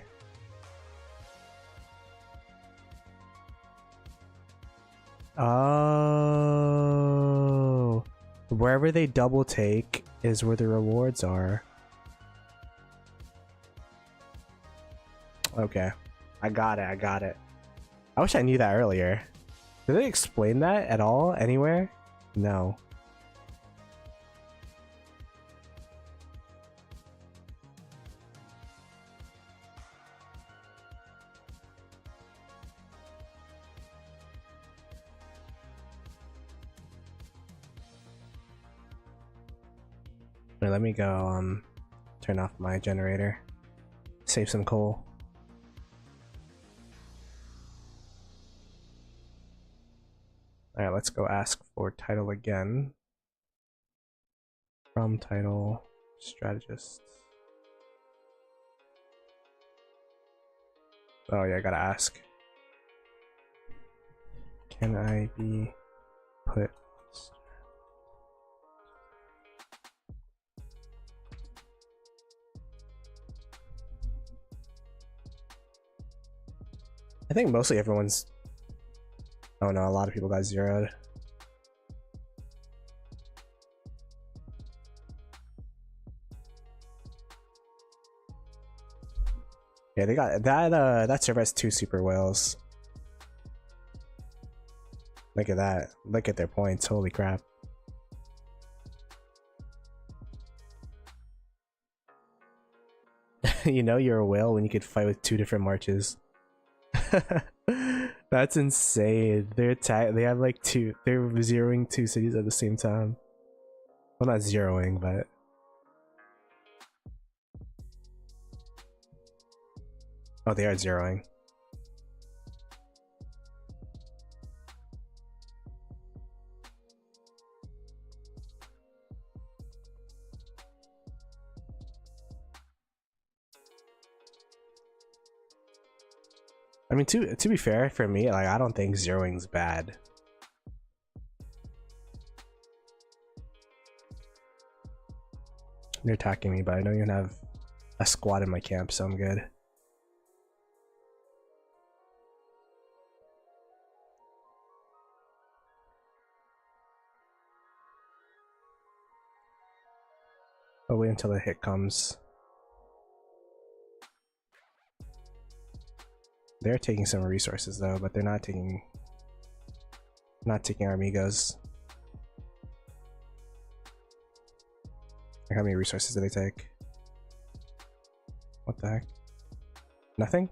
[SPEAKER 1] Oh. Wherever they double take is where the rewards are. Okay. I got it, I got it. I wish I knew that earlier. Did they explain that at all anywhere? No. Wait, let me go turn off my generator. Save some coal. Alright, let's go ask for title again. From title, strategist. Oh yeah, I gotta ask. Can I be put... I think mostly everyone's... Oh no, a lot of people got zeroed. Yeah, they got that. That server has 2 super whales. Look at that. Look at their points. Holy crap. You know you're a whale when you could fight with 2 different marches. That's insane. They have like 2. They're zeroing 2 cities at the same time. Well, not zeroing, but... Oh, they are zeroing. I mean, to be fair, for me, like, I don't think zeroing's bad. They're attacking me, but I don't even have a squad in my camp, so I'm good. I'll wait until the hit comes. They're taking some resources though, but they're not taking our amigos. Like, how many resources did they take? What the heck? Nothing?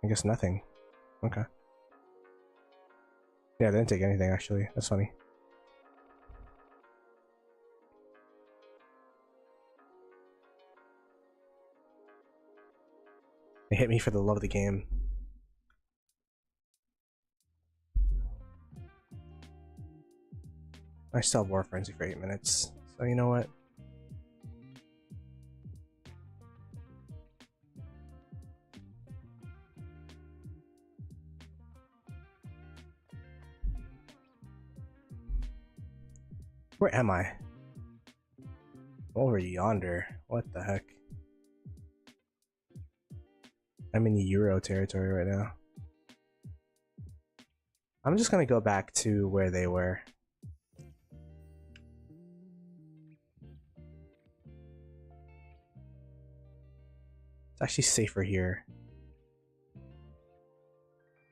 [SPEAKER 1] I guess nothing. Okay. Yeah, they didn't take anything actually. That's funny. They hit me for the love of the game. I still have War Frenzy for 8 minutes, so you know what? Where am I? Over yonder. What the heck? I'm in Euro territory right now. I'm just gonna go back to where they were. It's actually safer here.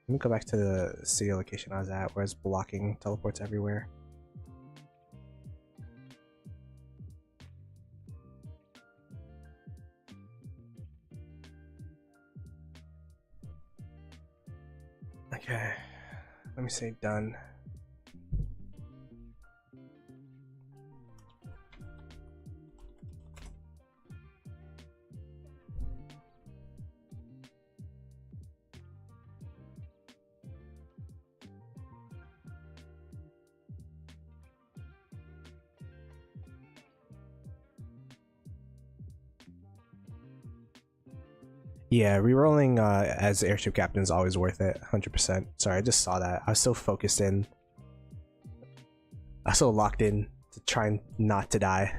[SPEAKER 1] Let me go back to the city location I was at, where it's blocking teleports everywhere. Okay, let me say done. Yeah, rerolling as airship captain is always worth it, 100%. Sorry, I just saw that. I was so focused in. I was so locked in to try not to die.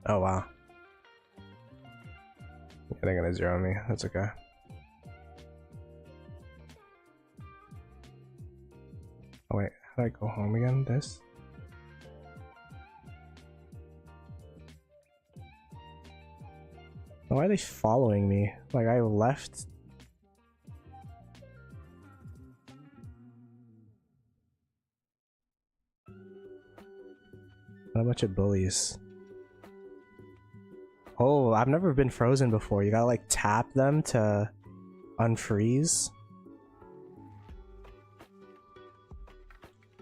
[SPEAKER 1] Oh wow. Yeah, they're gonna zero me. That's okay. Oh wait, how do I go home again? This? Why are they following me? Like, I left. What a bunch of bullies. Oh, I've never been frozen before. You gotta like tap them to unfreeze.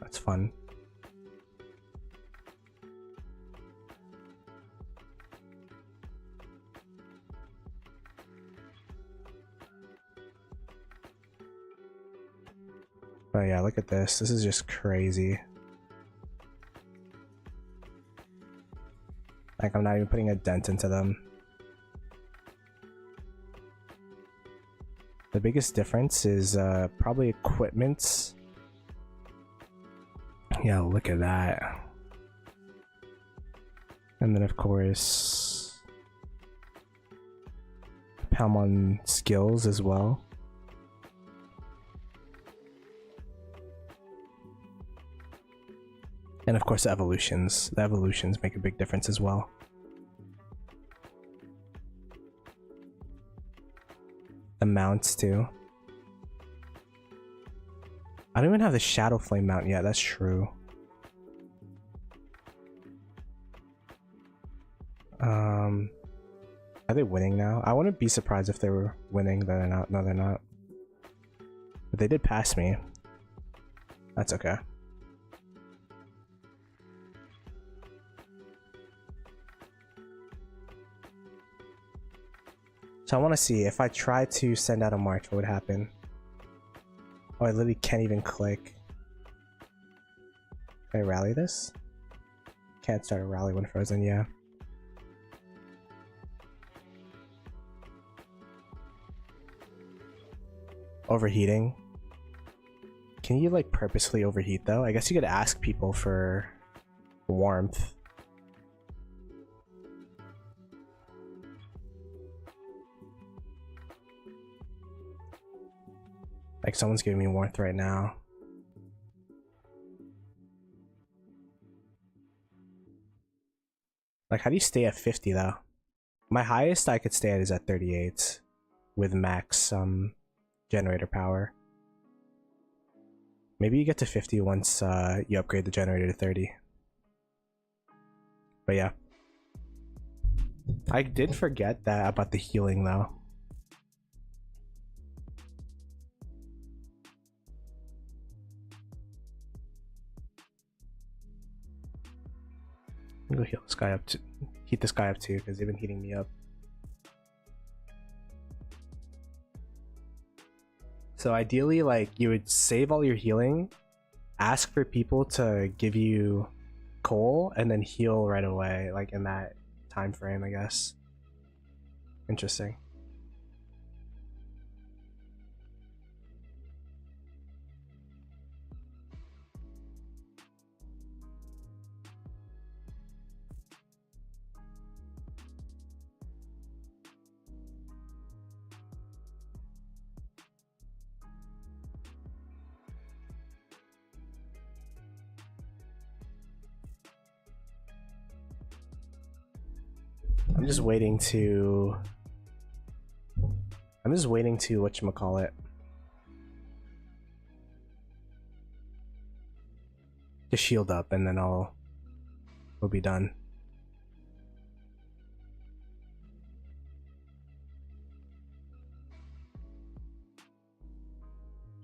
[SPEAKER 1] That's fun. Oh yeah, look at this. This is just crazy. Like, I'm not even putting a dent into them. The biggest difference is probably equipment. Yeah, look at that. And then of course Palmon skills as well. And of course the evolutions. The evolutions make a big difference as well. The mounts too. I don't even have the Shadow Flame mount yet, that's true. Are they winning now? I wouldn't be surprised if they were winning, but they're not. No, they're not. But they did pass me. That's okay. So I want to see if I try to send out a march, what would happen? Oh, I literally can't even click. Can I rally this? Can't start a rally when frozen, yeah. Overheating. Can you like purposely overheat though? I guess you could ask people for warmth. Like someone's giving me warmth right now. Like how do you stay at 50 though? My highest I could stay at is at 38 with max generator power. Maybe you get to 50 once you upgrade the generator to 30. But yeah. I did forget that about the healing though. I'm gonna go heal this guy up to heat this guy up too, because they've been heating me up. So ideally, like, you would save all your healing, ask for people to give you coal, and then heal right away, like in that time frame, I guess. Interesting. I'm just waiting to whatchamacallit. Just shield up and then we'll be done.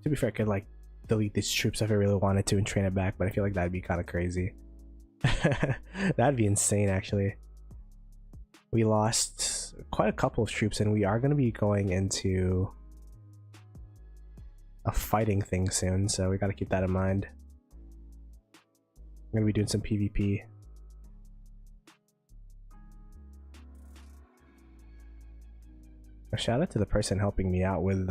[SPEAKER 1] To be fair, I could like delete these troops if I really wanted to and train it back, but I feel like that'd be kind of crazy. That'd be insane actually. We lost quite a couple of troops and we are going to be going into a fighting thing soon, so we got to keep that in mind. I'm going to be doing some PvP. A shout out to the person helping me out with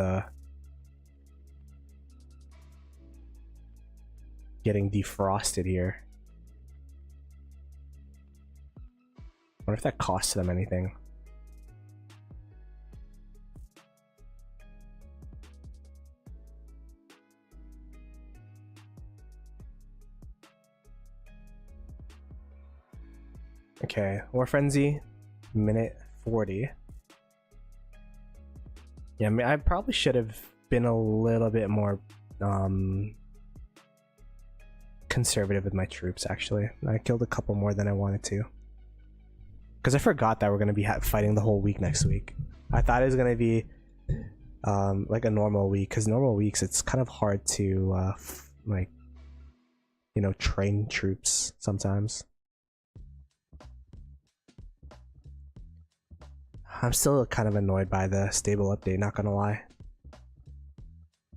[SPEAKER 1] getting defrosted here. I wonder if that costs them anything. Okay, War Frenzy, minute 40. Yeah, I mean, I probably should have been a little bit more conservative with my troops, actually. I killed a couple more than I wanted to. Because I forgot that we're going to be fighting the whole week next week. I thought it was going to be like a normal week, because normal weeks it's kind of hard to like, you know, train troops sometimes. I'm still kind of annoyed by the stable update, not gonna lie. I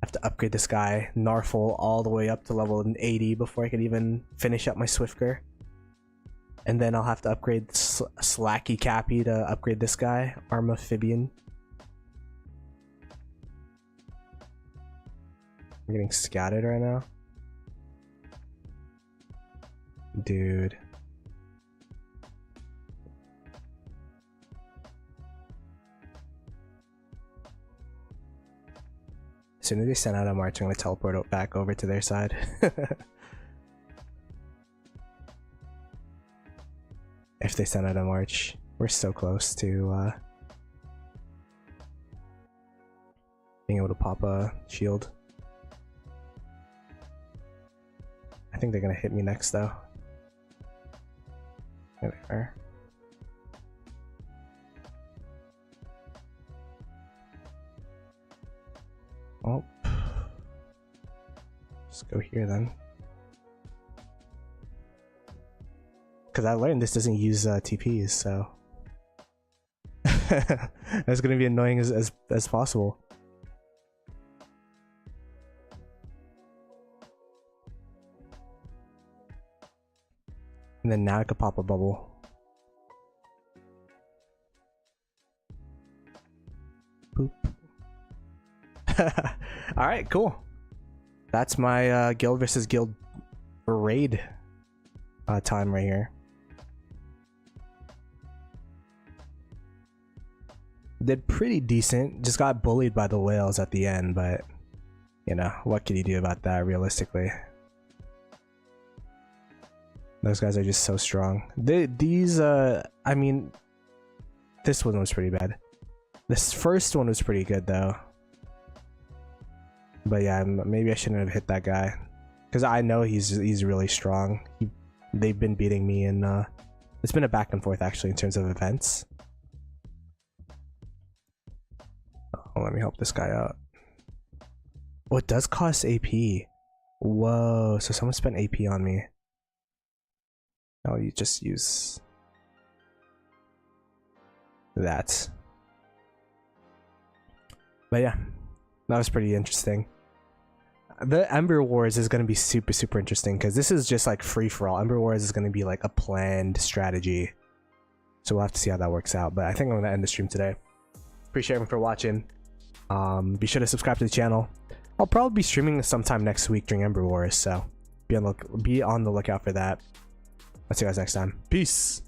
[SPEAKER 1] have to upgrade this guy, Narful, all the way up to level 80 before I can even finish up my Swiftger. And then I'll have to upgrade Slacky Cappy to upgrade this guy, Armaphibian. I'm getting scattered right now. Dude. As soon as they send out a march, I'm gonna teleport back over to their side. If they send out a march, we're so close to being able to pop a shield. I think they're gonna hit me next though. There they are. Oh. Just go here then. Because I learned this doesn't use TPs, so that's gonna be annoying as possible. And then now I could pop a bubble. Boop. Alright, cool. That's my guild versus guild raid time right here. Did pretty decent. Just got bullied by the whales at the end, but you know, what can you do about that realistically? Those guys are just so strong. These I mean, this one was pretty bad. This first one was pretty good though. But yeah, maybe I shouldn't have hit that guy, because I know he's really strong. They've been beating me, and it's been a back and forth actually in terms of events. Oh, let me help this guy out. Oh, it does cost AP. Whoa, so someone spent AP on me. Oh, you just use that. But yeah, that was pretty interesting. The Ember Wars is going to be super interesting, because this is just like free-for-all. Ember Wars is going to be like a planned strategy, so we'll have to see how that works out. But I think I'm going to end the stream today. Appreciate everyone for watching. Be sure to subscribe to the channel. I'll probably be streaming sometime next week during Ember Wars, so be on the lookout for that. I'll see you guys next time. Peace.